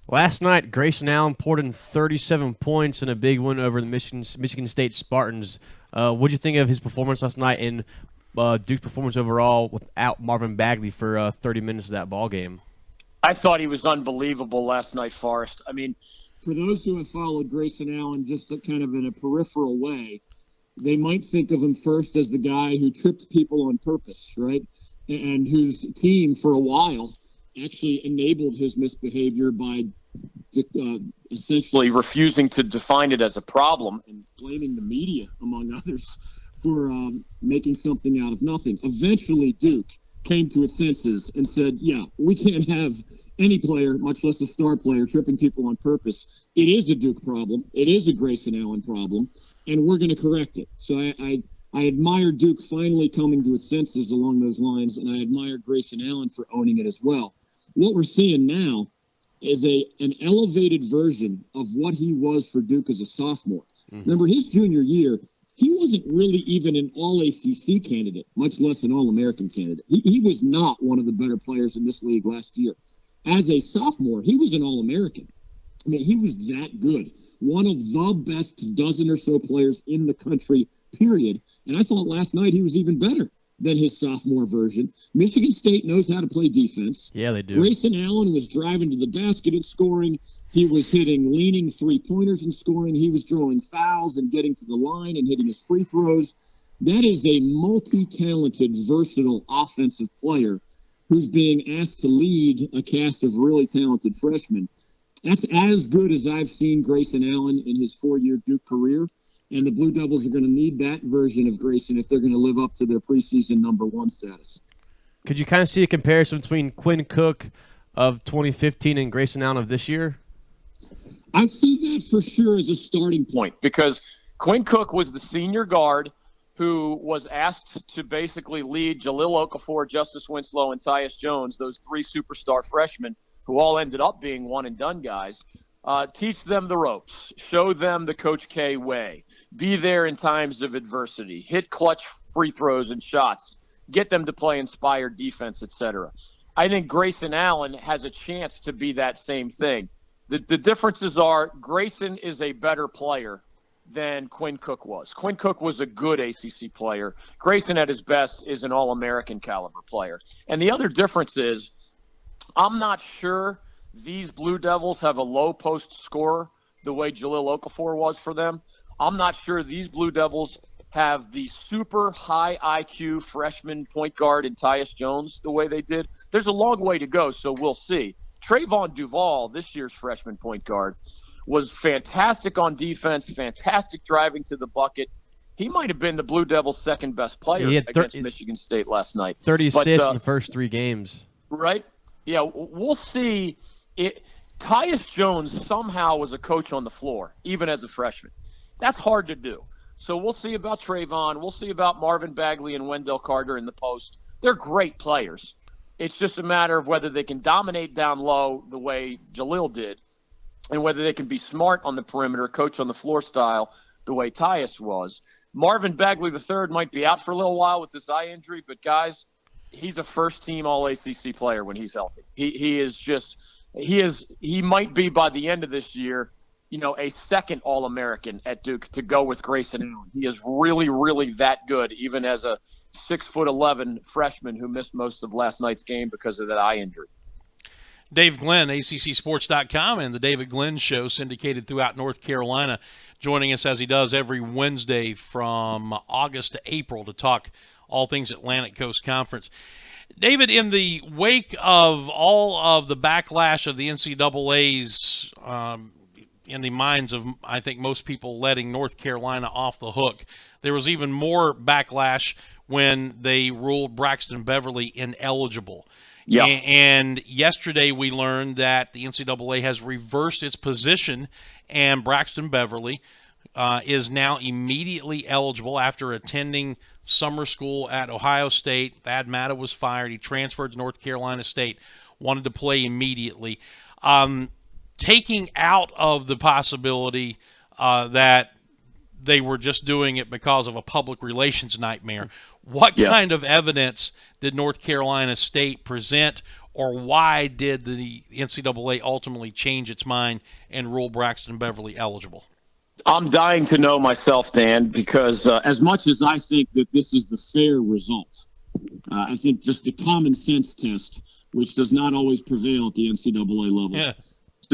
Speaker 12: Last night, Grayson Allen poured in 37 points in a big win over the Michigan State Spartans. What did you think of his performance last night and Duke's performance overall without Marvin Bagley for 30 minutes of that ball game?
Speaker 20: I thought he was unbelievable last night, Forrest. I mean, for those who have followed Grayson Allen just kind of in a peripheral way, they might think of him first as the guy who tripped people on purpose, right? And whose team for a while actually enabled his misbehavior by essentially refusing to define it as a problem and blaming the media, among others, for making something out of nothing. Eventually, Duke came to its senses and said, yeah, we can't have any player, much less a star player, tripping people on purpose. It is a Duke problem. It is a Grayson Allen problem, and we're going to correct it. So I admire Duke finally coming to its senses along those lines, and I admire Grayson Allen for owning it as well. What we're seeing now is an elevated version of what he was for Duke as a sophomore. Remember, his junior year, he wasn't really even an All-ACC candidate, much less an All-American candidate. He was not one of the better players in this league last year. As a sophomore, he was an All-American. I mean, he was that good. One of the best dozen or so players in the country, period. And I thought last night he was even better than his sophomore version. Michigan State knows how to play defense.
Speaker 12: Yeah, they do.
Speaker 20: Grayson Allen was driving to the basket and scoring. He was hitting leaning three-pointers and scoring. He was drawing fouls and getting to the line and hitting his free throws. That is a multi-talented, versatile offensive player who's being asked to lead a cast of really talented freshmen. That's as good as I've seen Grayson Allen in his 4-year Duke career. And the Blue Devils are going to need that version of Grayson if they're going to live up to their preseason #1 status.
Speaker 12: Could you kind of see a comparison between Quinn Cook of 2015 and Grayson Allen of this year?
Speaker 20: I see that for sure as a starting point because Quinn Cook was the senior guard who was asked to basically lead Jahlil Okafor, Justice Winslow, and Tyus Jones, those 3 superstar freshmen who all ended up being one-and-done guys, teach them the ropes, show them the Coach K way. Be there in times of adversity, hit clutch free throws and shots, get them to play inspired defense, etc. I think Grayson Allen has a chance to be that same thing. The differences are Grayson is a better player than Quinn Cook was. Quinn Cook was a good ACC player. Grayson at his best is an All-American caliber player. And the other difference is I'm not sure these Blue Devils have a low post scorer the way Jahlil Okafor was for them. I'm not sure these Blue Devils have the super high IQ freshman point guard in Tyus Jones the way they did. There's a long way to go, so we'll see. Trayvon Duval, this year's freshman point guard, was fantastic on defense, fantastic driving to the bucket. He might have been the Blue Devils' second best player against Michigan State last night.
Speaker 12: 30 assists in the first 3 games.
Speaker 20: Right? Yeah, we'll see. Tyus Jones somehow was a coach on the floor, even as a freshman. That's hard to do. So we'll see about Trayvon. We'll see about Marvin Bagley and Wendell Carter in the post. They're great players. It's just a matter of whether they can dominate down low the way Jahlil did and whether they can be smart on the perimeter, coach on the floor style the way Tyus was. Marvin Bagley III might be out for a little while with this eye injury, but guys, he's a first-team All-ACC player when he's healthy. He might be by the end of this year, a second All-American at Duke to go with Grayson Allen. He is really, really that good, even as a 6'11" freshman who missed most of last night's game because of that eye injury.
Speaker 11: Dave Glenn, ACCSports.com, and the David Glenn Show, syndicated throughout North Carolina, joining us as he does every Wednesday from August to April to talk all things Atlantic Coast Conference. David, in the wake of all of the backlash of the NCAA's in the minds of, I think, most people letting North Carolina off the hook, there was even more backlash when they ruled Braxton Beverly ineligible.
Speaker 20: Yeah.
Speaker 11: And yesterday we learned that the NCAA has reversed its position, and Braxton Beverly is now immediately eligible after attending summer school at Ohio State. Thad Matta was fired. He transferred to North Carolina State, wanted to play immediately. Taking out of the possibility that they were just doing it because of a public relations nightmare, what kind of evidence did North Carolina State present, or why did the NCAA ultimately change its mind and rule Braxton Beverly eligible?
Speaker 20: I'm dying to know myself, Dan, because as much as I think that this is the fair result, I think just the common sense test, which does not always prevail at the NCAA level,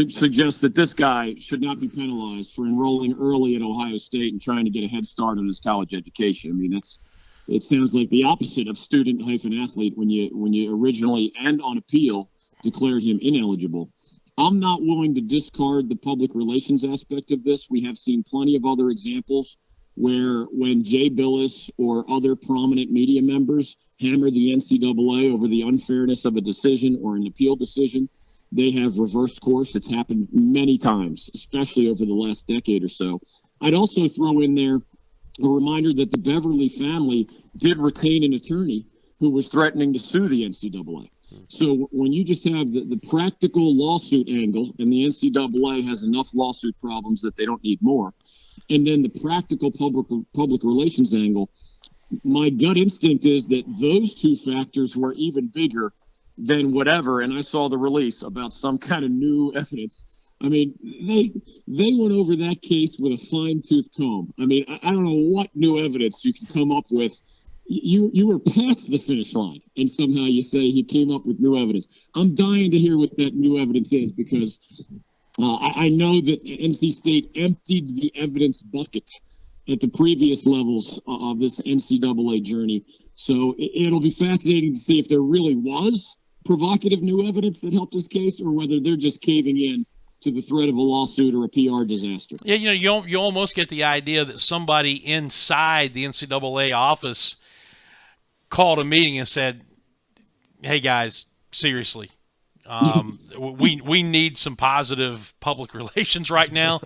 Speaker 20: suggests that this guy should not be penalized for enrolling early at Ohio State and trying to get a head start on his college education. I mean, it sounds like the opposite of student-athlete when you originally and on appeal declared him ineligible. I'm not willing to discard the public relations aspect of this. We have seen plenty of other examples where when Jay Billis or other prominent media members hammer the NCAA over the unfairness of a decision or an appeal decision, they have reversed course. It's happened many times, especially over the last decade or so. I'd also throw in there a reminder that the Beverly family did retain an attorney who was threatening to sue the NCAA. So when you just have the practical lawsuit angle, and the NCAA has enough lawsuit problems that they don't need more, and then the practical public relations angle, my gut instinct is that those two factors were even bigger than whatever, and I saw the release about some kind of new evidence. I mean, they went over that case with a fine-tooth comb. I mean, I don't know what new evidence you can come up with. You were past the finish line, and somehow you say he came up with new evidence. I'm dying to hear what that new evidence is, because I know that NC State emptied the evidence bucket at the previous levels of this NCAA journey. So it'll be fascinating to see if there really was provocative new evidence that helped this case, or whether they're just caving in to the threat of a lawsuit or a PR disaster.
Speaker 11: Yeah, you almost get the idea that somebody inside the NCAA office called a meeting and said, "Hey guys, seriously, we need some positive public relations right now,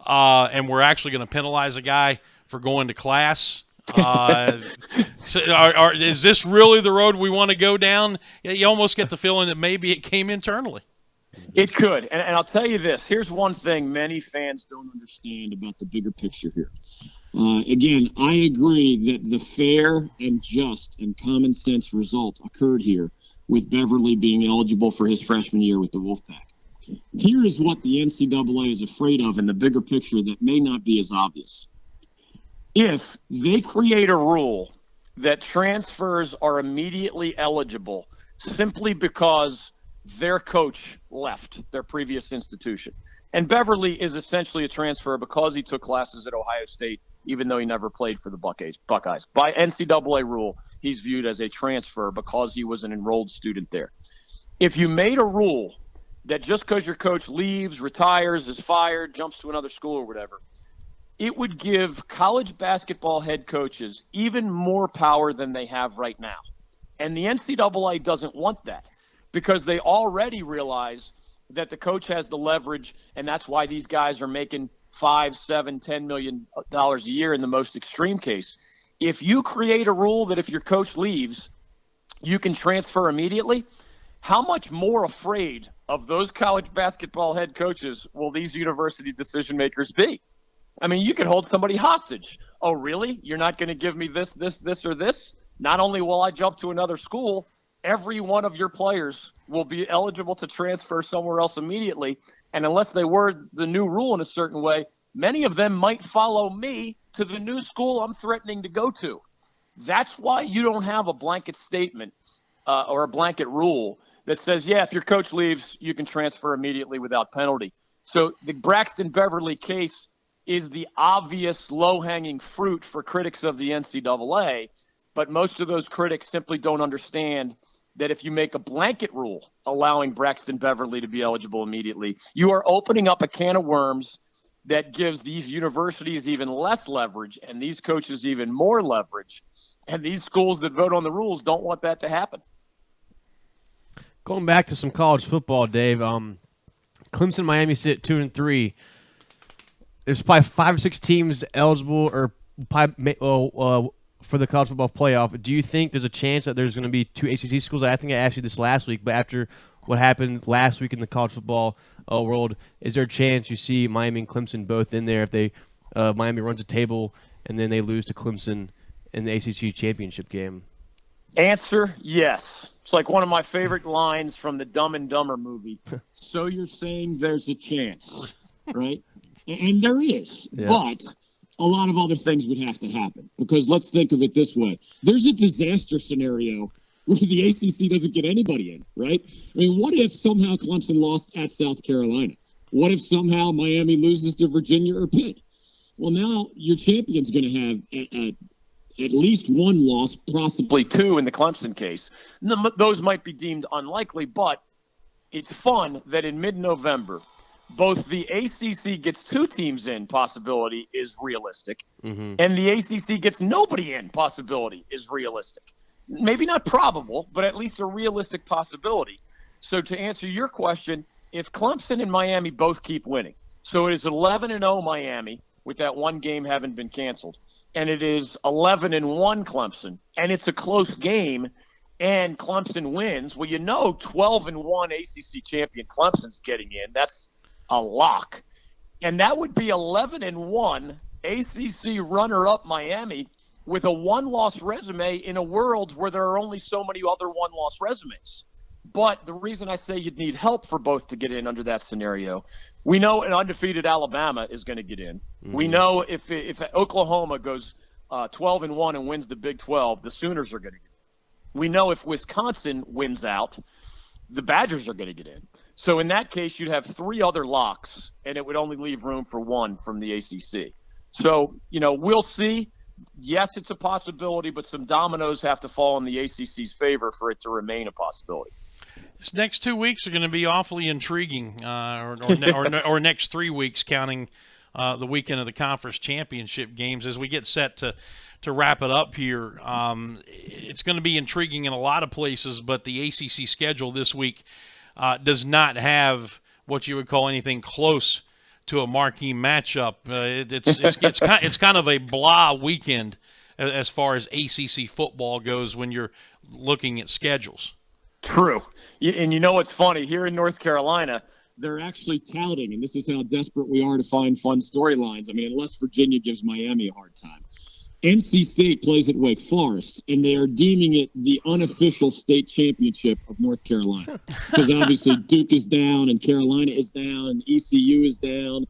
Speaker 11: and we're actually going to penalize a guy for going to class." So is this really the road we want to go down? You almost get the feeling that maybe it came internally.
Speaker 20: It could. And I'll tell you this. Here's one thing many fans don't understand about the bigger picture here. Again, I agree that the fair and just and common sense result occurred here with Beverly being eligible for his freshman year with the Wolfpack. Here is what the NCAA is afraid of in the bigger picture that may not be as obvious. If they create a rule that transfers are immediately eligible simply because their coach left their previous institution, and Beverly is essentially a transfer because he took classes at Ohio State, even though he never played for the Buckeyes. By NCAA rule, he's viewed as a transfer because he was an enrolled student there. If you made a rule that just because your coach leaves, retires, is fired, jumps to another school or whatever, it would give college basketball head coaches even more power than they have right now. And the NCAA doesn't want that, because they already realize that the coach has the leverage, and that's why these guys are making $5, $7, $10 million a year in the most extreme case. If you create a rule that if your coach leaves, you can transfer immediately, how much more afraid of those college basketball head coaches will these university decision makers be? I mean, you could hold somebody hostage. Oh, really? You're not going to give me this, or this? Not only will I jump to another school, every one of your players will be eligible to transfer somewhere else immediately. And unless they word the new rule in a certain way, many of them might follow me to the new school I'm threatening to go to. That's why you don't have a blanket statement or a blanket rule that says, yeah, if your coach leaves, you can transfer immediately without penalty. So the Braxton Beverly case is the obvious low-hanging fruit for critics of the NCAA, but most of those critics simply don't understand that if you make a blanket rule allowing Braxton Beverly to be eligible immediately, you are opening up a can of worms that gives these universities even less leverage and these coaches even more leverage. And these schools that vote on the rules don't want that to happen.
Speaker 12: Going back to some college football, Dave, Clemson, Miami sit at 2-3. There's probably 5 or 6 teams eligible or for the college football playoff. Do you think there's a chance that there's going to be 2 ACC schools? I think I asked you this last week, but after what happened last week in the college football world, is there a chance you see Miami and Clemson both in there if they Miami runs a table and then they lose to Clemson in the ACC championship game?
Speaker 20: Answer, yes. It's like one of my favorite lines from the Dumb and Dumber movie. So you're saying there's a chance, right? And there is, yeah. But a lot of other things would have to happen, because let's think of it this way. There's a disaster scenario where the ACC doesn't get anybody in, right? I mean, what if somehow Clemson lost at South Carolina? What if somehow Miami loses to Virginia or Pitt? Well, now your champion's going to have at least one loss, possibly two in the Clemson case. Those might be deemed unlikely, but it's fun that in mid-November, both the ACC gets 2 teams in possibility is realistic, and the ACC gets nobody in possibility is realistic. Maybe not probable, but at least a realistic possibility. So to answer your question, if Clemson and Miami both keep winning, so it is 11-0 Miami with that one game having been canceled, and it is 11-1 Clemson, and it's a close game, and Clemson wins, well, 12-1 ACC champion Clemson's getting in. That's a lock. And that would be 11-1 ACC runner-up Miami with a one-loss resume in a world where there are only so many other one-loss resumes. But the reason I say you'd need help for both to get in under that scenario, we know an undefeated Alabama is going to get in. We know if Oklahoma goes 12-1 and wins the Big 12, the Sooners are going to get in. We know if Wisconsin wins out, the Badgers are going to get in. So in that case, you'd have 3 other locks, and it would only leave room for one from the ACC. So, we'll see. Yes, it's a possibility, but some dominoes have to fall in the ACC's favor for it to remain a possibility.
Speaker 11: This next 2 weeks are going to be awfully intriguing, or next 3 weeks, counting the weekend of the conference championship games. As we get set to wrap it up here, it's going to be intriguing in a lot of places, but the ACC schedule this week does not have what you would call anything close to a marquee matchup. It's kind of a blah weekend as far as ACC football goes when you're looking at schedules.
Speaker 20: True. And what's funny? Here in North Carolina, they're actually touting, and this is how desperate we are to find fun storylines. I mean, unless Virginia gives Miami a hard time. NC State plays at Wake Forest, and they are deeming it the unofficial state championship of North Carolina. Because obviously Duke is down, and Carolina is down, and ECU is down.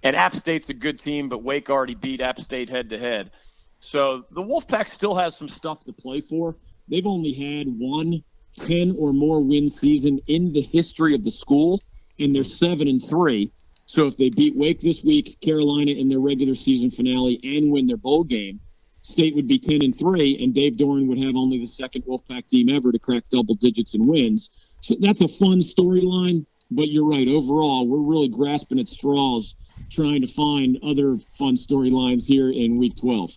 Speaker 20: And App State's a good team, but Wake already beat App State head-to-head. So the Wolfpack still has some stuff to play for. They've only had one 10 or more win season in the history of the school, and they're 7-3. So if they beat Wake this week, Carolina in their regular season finale, and win their bowl game, State would be 10-3, and Dave Doran would have only the second Wolfpack team ever to crack double digits in wins. So that's a fun storyline, but you're right. Overall, we're really grasping at straws trying to find other fun storylines here in Week 12.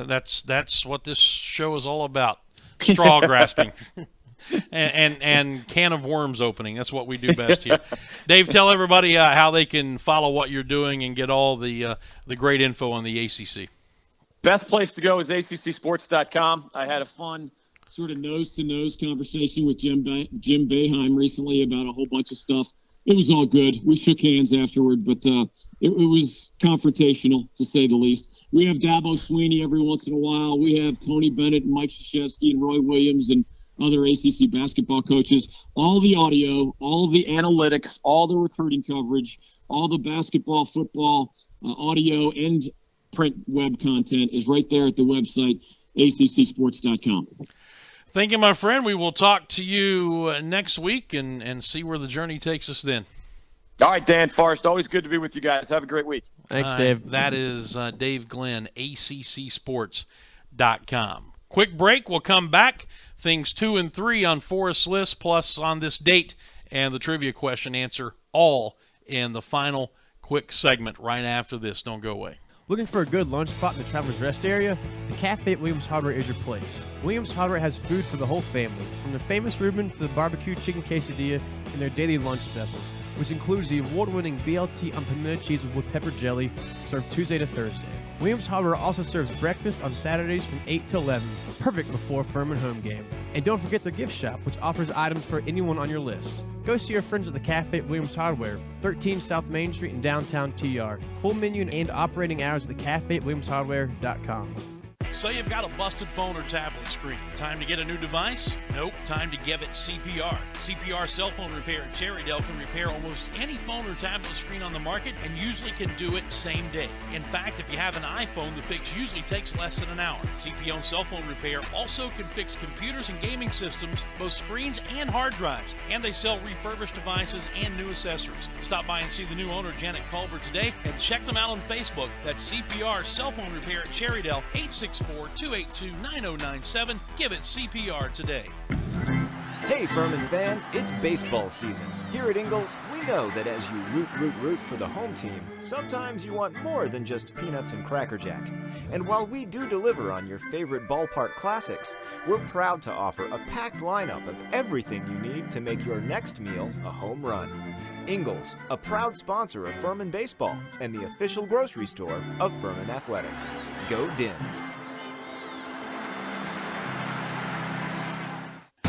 Speaker 11: That's what this show is all about, straw grasping. And can of worms opening. That's what we do best here. Dave, tell everybody how they can follow what you're doing and get all the great info on the ACC.
Speaker 20: Best place to go is ACCsports.com. I had a fun sort of nose-to-nose conversation with Jim Boeheim recently about a whole bunch of stuff. It was all good. We shook hands afterward, but it was confrontational, to say the least. We have Dabo Sweeney every once in a while. We have Tony Bennett and Mike Krzyzewski and Roy Williams and other ACC basketball coaches. All the audio, all the analytics, all the recruiting coverage, all the basketball, football, audio, and print web content is right there at the website, ACCsports.com.
Speaker 11: Thank you, my friend. We will talk to you next week and see where the journey takes us then.
Speaker 20: All right, Dan Forrest, always good to be with you guys. Have a great week.
Speaker 12: Thanks, Dave.
Speaker 11: That is Dave Glenn, ACCsports.com. Quick break. We'll come back. Things 2 and 3 on Forrest's list, plus on this date, and the trivia question answer, all in the final quick segment right after this. Don't go away.
Speaker 12: Looking for a good lunch spot in the Travelers Rest area? The Cafe at Williams Hardware is your place. Williams Hardware has food for the whole family, from the famous Reuben to the barbecue chicken quesadilla and their daily lunch specials, which includes the award-winning BLT on pimento cheese with pepper jelly, served Tuesday to Thursday. Williams Hardware also serves breakfast on Saturdays from 8 to 11, perfect before Furman home game. And don't forget their gift shop, which offers items for anyone on your list. Go see your friends at the Cafe at Williams Hardware, 13 South Main Street in downtown TR. Full menu and operating hours at the Cafe at WilliamsHardware.com.
Speaker 11: Say you've got a busted phone or tablet screen. Time to get a new device? Nope. Time to give it CPR. CPR Cell Phone Repair at Cherrydale can repair almost any phone or tablet screen on the market and usually can do it same day. In fact, if you have an iPhone, the fix usually takes less than an hour. CPO Cell Phone Repair also can fix computers and gaming systems, both screens and hard drives. And they sell refurbished devices and new accessories. Stop by and see the new owner, Janet Culver, today and check them out on Facebook. That's CPR Cell Phone Repair at Cherrydale, 864 664-282-9097. Give it CPR today.
Speaker 13: Hey Furman fans, it's baseball season. Here at Ingles, we know that as you root for the home team, sometimes you want more than just peanuts and Cracker Jack. And while we do deliver on your favorite ballpark classics, we're proud to offer a packed lineup of everything you need to make your next meal a home run. Ingles, a proud sponsor of Furman Baseball and the official grocery store of Furman Athletics. Go Dins!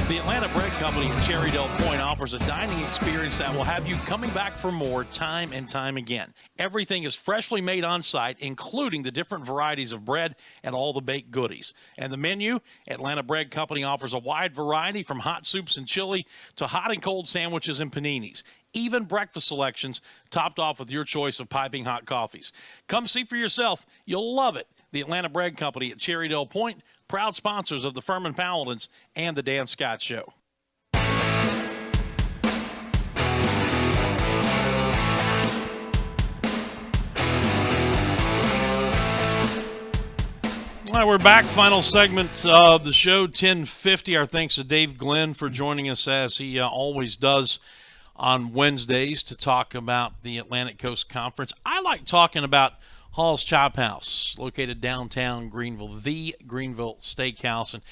Speaker 11: The Atlanta Bread Company in Cherrydale Point offers a dining experience that will have you coming back for more time and time again. Everything is freshly made on site, including the different varieties of bread and all the baked goodies. And the menu, Atlanta Bread Company offers a wide variety from hot soups and chili to hot and cold sandwiches and paninis. Even breakfast selections topped off with your choice of piping hot coffees. Come see for yourself. You'll love it. The Atlanta Bread Company at Cherrydale Point, proud sponsors of the Furman Paladins and the Dan Scott Show. All right, we're back. Final segment of the show, 10:50. Our thanks to Dave Glenn for joining us as he always does on Wednesdays to talk about the Atlantic Coast Conference. I like talking about Hall's Chop House, located downtown Greenville, the Greenville Steakhouse. And,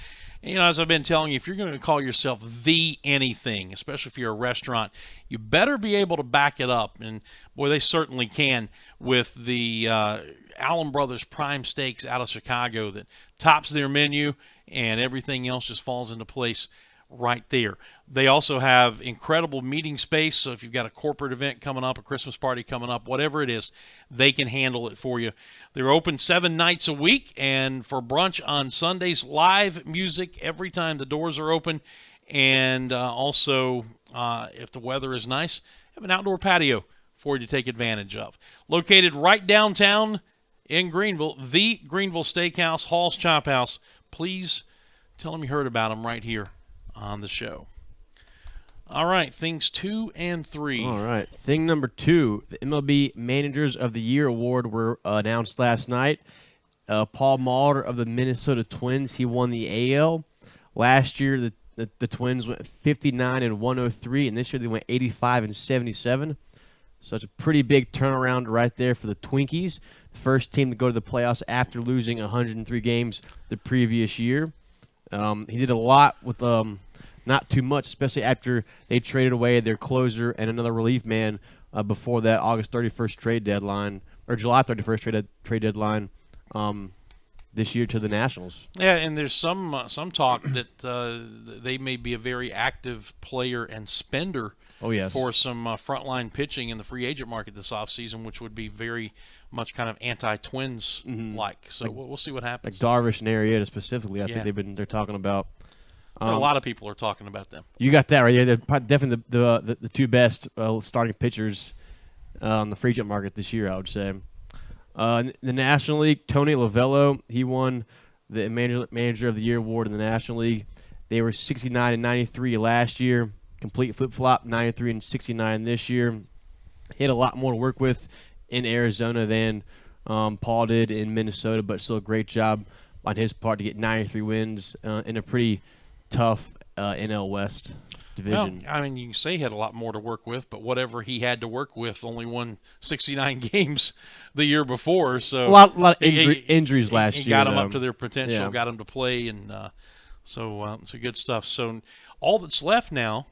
Speaker 11: you know, as I've been telling you, if you're going to call yourself the anything, especially if you're a restaurant, you better be able to back it up. And, boy, they certainly can with the Allen Brothers Prime Steaks out of Chicago that tops their menu, and everything else just falls into place right there. They also have incredible meeting space, so if you've got a corporate event coming up, a Christmas party coming up, whatever it is, they can handle it for you. They're open 7 nights a week, and for brunch on Sundays, live music every time the doors are open, and also, if the weather is nice, have an outdoor patio for you to take advantage of. Located right downtown in Greenville, the Greenville Steakhouse, Hall's Chop House. Please tell them you heard about them right here on the show. All right, things 2 and 3.
Speaker 12: All right, thing number 2, the MLB Managers of the Year award were announced last night. Paul Molitor of the Minnesota Twins, he won the AL. Last year, the Twins went 59-103, and this year they went 85-77. So it's a pretty big turnaround right there for the Twinkies. The first team to go to the playoffs after losing 103 games the previous year. He did a lot with not too much, especially after they traded away their closer and another relief man before that August 31st trade deadline, or July 31st trade deadline this year to the Nationals.
Speaker 11: Yeah, and there's some talk that they may be a very active player and spender for some frontline pitching in the free agent market this offseason, which would be very much kind of anti-Twins-like. So we'll see what happens.
Speaker 12: Like Darvish and Arrieta specifically, I think they're talking about.
Speaker 11: A lot of people are talking about them.
Speaker 12: You got that right there. They're definitely the two best starting pitchers on the free agent market this year, I would say. The National League, Tony Lavello, he won the Manager of the Year award in the National League. They were 69-93 last year. Complete flip-flop, 93-69 this year. He had a lot more to work with in Arizona than Paul did in Minnesota, but still a great job on his part to get 93 wins in a pretty tough NL West division.
Speaker 11: Well, I mean, you can say he had a lot more to work with, but whatever he had to work with only won 69 games the year before. So
Speaker 12: a lot of injuries last year.
Speaker 11: He got them up to their potential, got them to play, and so good stuff. So all that's left now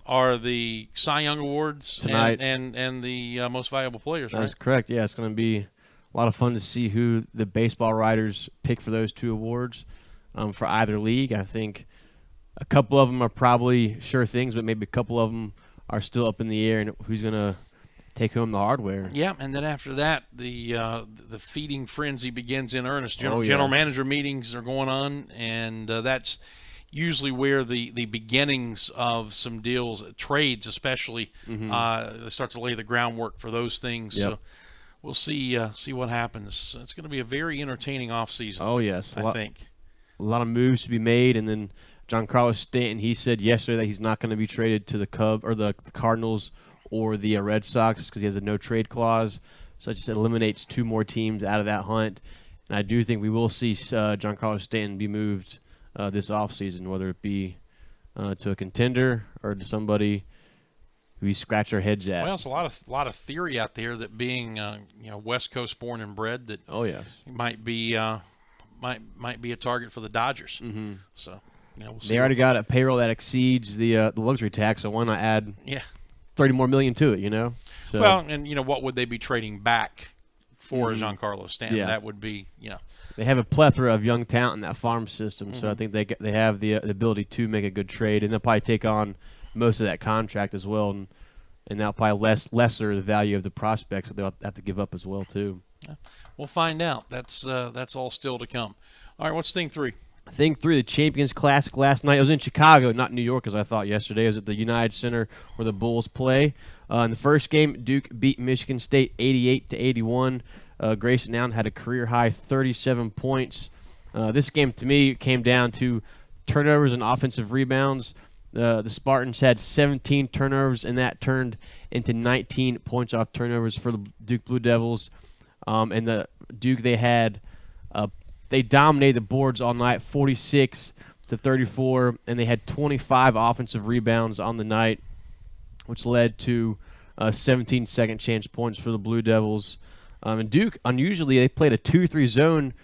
Speaker 11: are the Cy Young Awards
Speaker 12: tonight
Speaker 11: and the most valuable players, right?
Speaker 12: That's correct. Yeah, it's going to be a lot of fun to see who the baseball writers pick for those 2 awards for either league. I think a couple of them are probably sure things, but maybe a couple of them are still up in the air, and who's going to take home the hardware.
Speaker 11: Yeah, and then after that, the feeding frenzy begins in earnest. General manager meetings are going on, and that's usually where the beginnings of some deals, trades especially, they start to lay the groundwork for those things.
Speaker 12: Yep.
Speaker 11: So we'll see what happens. It's going to be a very entertaining offseason.
Speaker 12: Oh, yes.
Speaker 11: I think.
Speaker 12: A lot of moves to be made, and then Giancarlo Stanton, he said yesterday that he's not going to be traded to the the Cardinals or the Red Sox because he has a no-trade clause. So it just eliminates 2 more teams out of that hunt. And I do think we will see Giancarlo Stanton be moved this offseason, whether it be to a contender or to somebody who we scratch our heads at.
Speaker 11: Well, it's a lot of theory out there that being West Coast born and bred, that he might be a target for the Dodgers.
Speaker 12: Mm-hmm.
Speaker 11: So we'll see.
Speaker 12: They already got a payroll that exceeds the luxury tax, so why not add $30 more million to it? So,
Speaker 11: well, and what would they be trading back for Giancarlo Stanton?
Speaker 12: Yeah.
Speaker 11: That would be
Speaker 12: They have a plethora of young talent in that farm system, so I think they have the ability to make a good trade, and they'll probably take on most of that contract as well, and that'll probably lesser the value of the prospects that they'll have to give up as well too.
Speaker 11: We'll find out. That's all still to come. All right, what's thing 3?
Speaker 12: Thing 3, the Champions Classic last night. It was in Chicago, not New York, as I thought yesterday. It was at the United Center where the Bulls play. In the first game, Duke beat Michigan State 88-81. Grayson Allen had a career-high 37 points. This game, to me, came down to turnovers and offensive rebounds. The Spartans had 17 turnovers, and that turned into 19 points off turnovers for the Duke Blue Devils. And the Duke, they dominated the boards all night, 46-34, and they had 25 offensive rebounds on the night, which led to 17 second chance points for the Blue Devils. And Duke, unusually, they played a 2-3 zone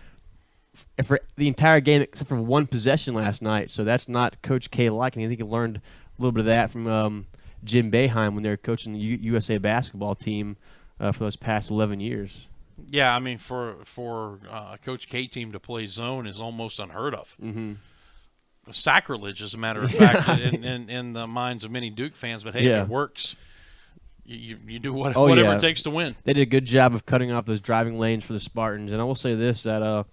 Speaker 12: for the entire game except for one possession last night. So that's not Coach K-like, and I think he learned a little bit of that from Jim Boeheim when they were coaching the USA basketball team for those past 11 years.
Speaker 11: Yeah, I mean, for a Coach K team to play zone is almost unheard of.
Speaker 12: Mm-hmm.
Speaker 11: Sacrilege, as a matter of fact, in the minds of many Duke fans. But, hey, if it works, you do whatever it takes to win.
Speaker 12: They did a good job of cutting off those driving lanes for the Spartans. And I will say this, that I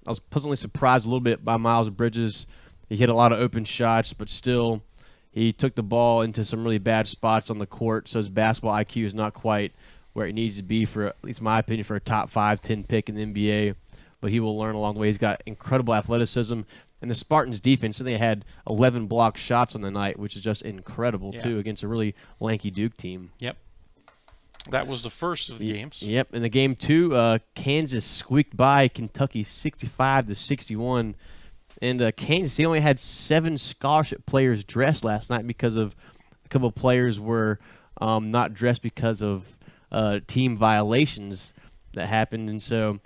Speaker 12: was pleasantly surprised a little bit by Miles Bridges. He hit a lot of open shots, but still he took the ball into some really bad spots on the court, so his basketball IQ is not quite where it needs to be for, at least in my opinion, for a top 5-10 pick in the NBA. But he will learn along the way. He's got incredible athleticism. And the Spartans' defense, they had 11 blocked shots on the night, which is just incredible, too, against a really lanky Duke team.
Speaker 11: Yep. That was the first of the games.
Speaker 12: Yep. In the game 2, Kansas squeaked by Kentucky 65-61. And Kansas, they only had 7 scholarship players dressed last night because of a couple of players were not dressed because of team violations that happened. And so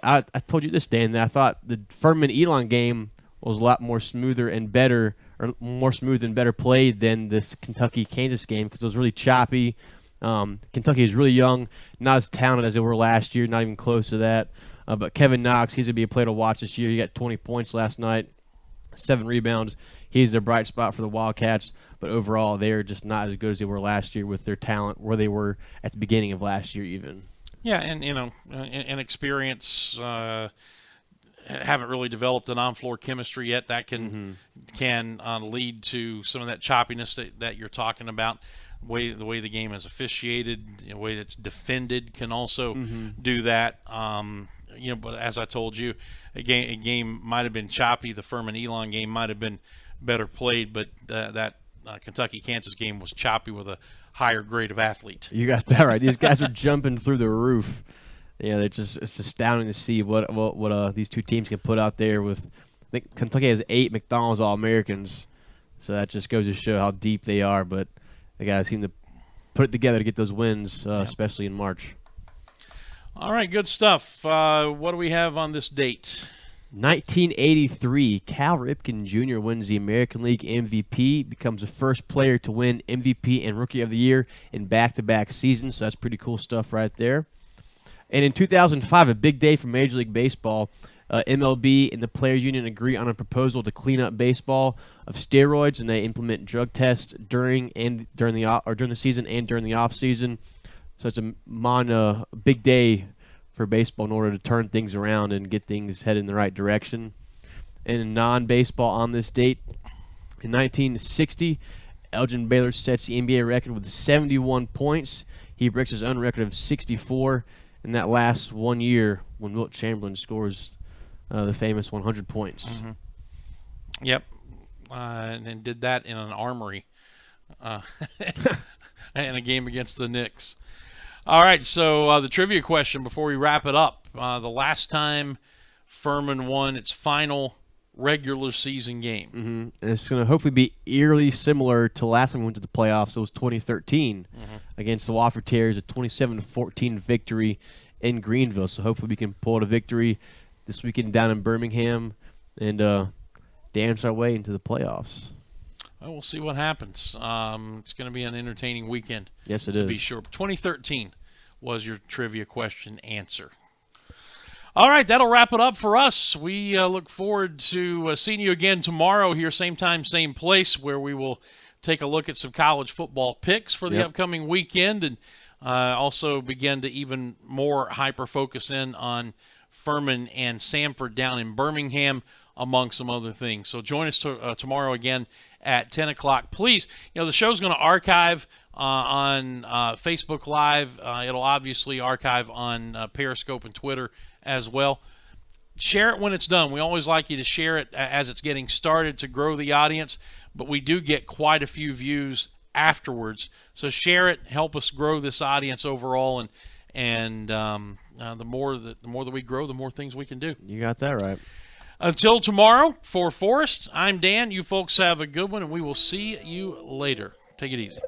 Speaker 12: I told you this, Dan, that I thought the Furman-Elon game was a lot more smoother and better, or more smooth and better played than this Kentucky-Kansas game because it was really choppy. Kentucky is really young, not as talented as they were last year, not even close to that. But Kevin Knox, he's going to be a player to watch this year. He got 20 points last night, 7 rebounds. He's their bright spot for the Wildcats. But overall, they're just not as good as they were last year with their talent, where they were at the beginning of last year even.
Speaker 11: Yeah, and, and experience, haven't really developed an on-floor chemistry yet. That can lead to some of that choppiness that you're talking about. The way the game is officiated, the way it's defended can also do that. But as I told you, a game might have been choppy. The Furman-Elon game might have been better played, but that Kentucky-Kansas game was choppy with a higher grade of athlete.
Speaker 12: You got that right. These guys were jumping through the roof. Yeah, it's astounding to see what these two teams can put out there. With, I think Kentucky has 8 McDonald's All-Americans, so that just goes to show how deep they are. But the guys seem to put it together to get those wins, especially in March.
Speaker 11: All right, good stuff. What do we have on this date?
Speaker 12: 1983, Cal Ripken Jr. wins the American League MVP, becomes the first player to win MVP and Rookie of the Year in back-to-back seasons, so that's pretty cool stuff right there. And in 2005, a big day for Major League Baseball. MLB and the Players Union agree on a proposal to clean up baseball of steroids, and they implement drug tests during the season and during the off season. So it's a big day for baseball in order to turn things around and get things headed in the right direction. And in non-baseball on this date, in 1960, Elgin Baylor sets the NBA record with 71 points. He breaks his own record of 64 in that last 1 year when Wilt Chamberlain scores the famous 100 points.
Speaker 11: Mm-hmm. Yep. And did that in an armory in a game against the Knicks. All right, so the trivia question before we wrap it up. The last time Furman won its final regular season game.
Speaker 12: Mm-hmm. And it's going to hopefully be eerily similar to last time we went to the playoffs. It was 2013 against the Wofford Terriers, a 27-14 victory in Greenville. So hopefully we can pull out a victory this weekend down in Birmingham and dance our way into the playoffs.
Speaker 11: Well, we'll see what happens. It's going to be an entertaining weekend.
Speaker 12: Yes, it
Speaker 11: to
Speaker 12: is.
Speaker 11: be sure. 2013 was your trivia question answer. All right, that'll wrap it up for us. We look forward to seeing you again tomorrow here, same time, same place, where we will take a look at some college football picks for the upcoming weekend and also begin to even more hyper-focus in on Furman and Samford down in Birmingham, among some other things. So join us tomorrow again at 10 o'clock. Please, the show's going to archive on Facebook Live. It'll obviously archive on Periscope and Twitter as well. Share it when it's done. We always like you to share it as it's getting started to grow the audience, but we do get quite a few views afterwards. So share it, help us grow this audience overall, and the more that we grow, the more things we can do.
Speaker 12: You got that right.
Speaker 11: Until tomorrow, for Forrest, I'm Dan. You folks have a good one, and we will see you later. Take it easy.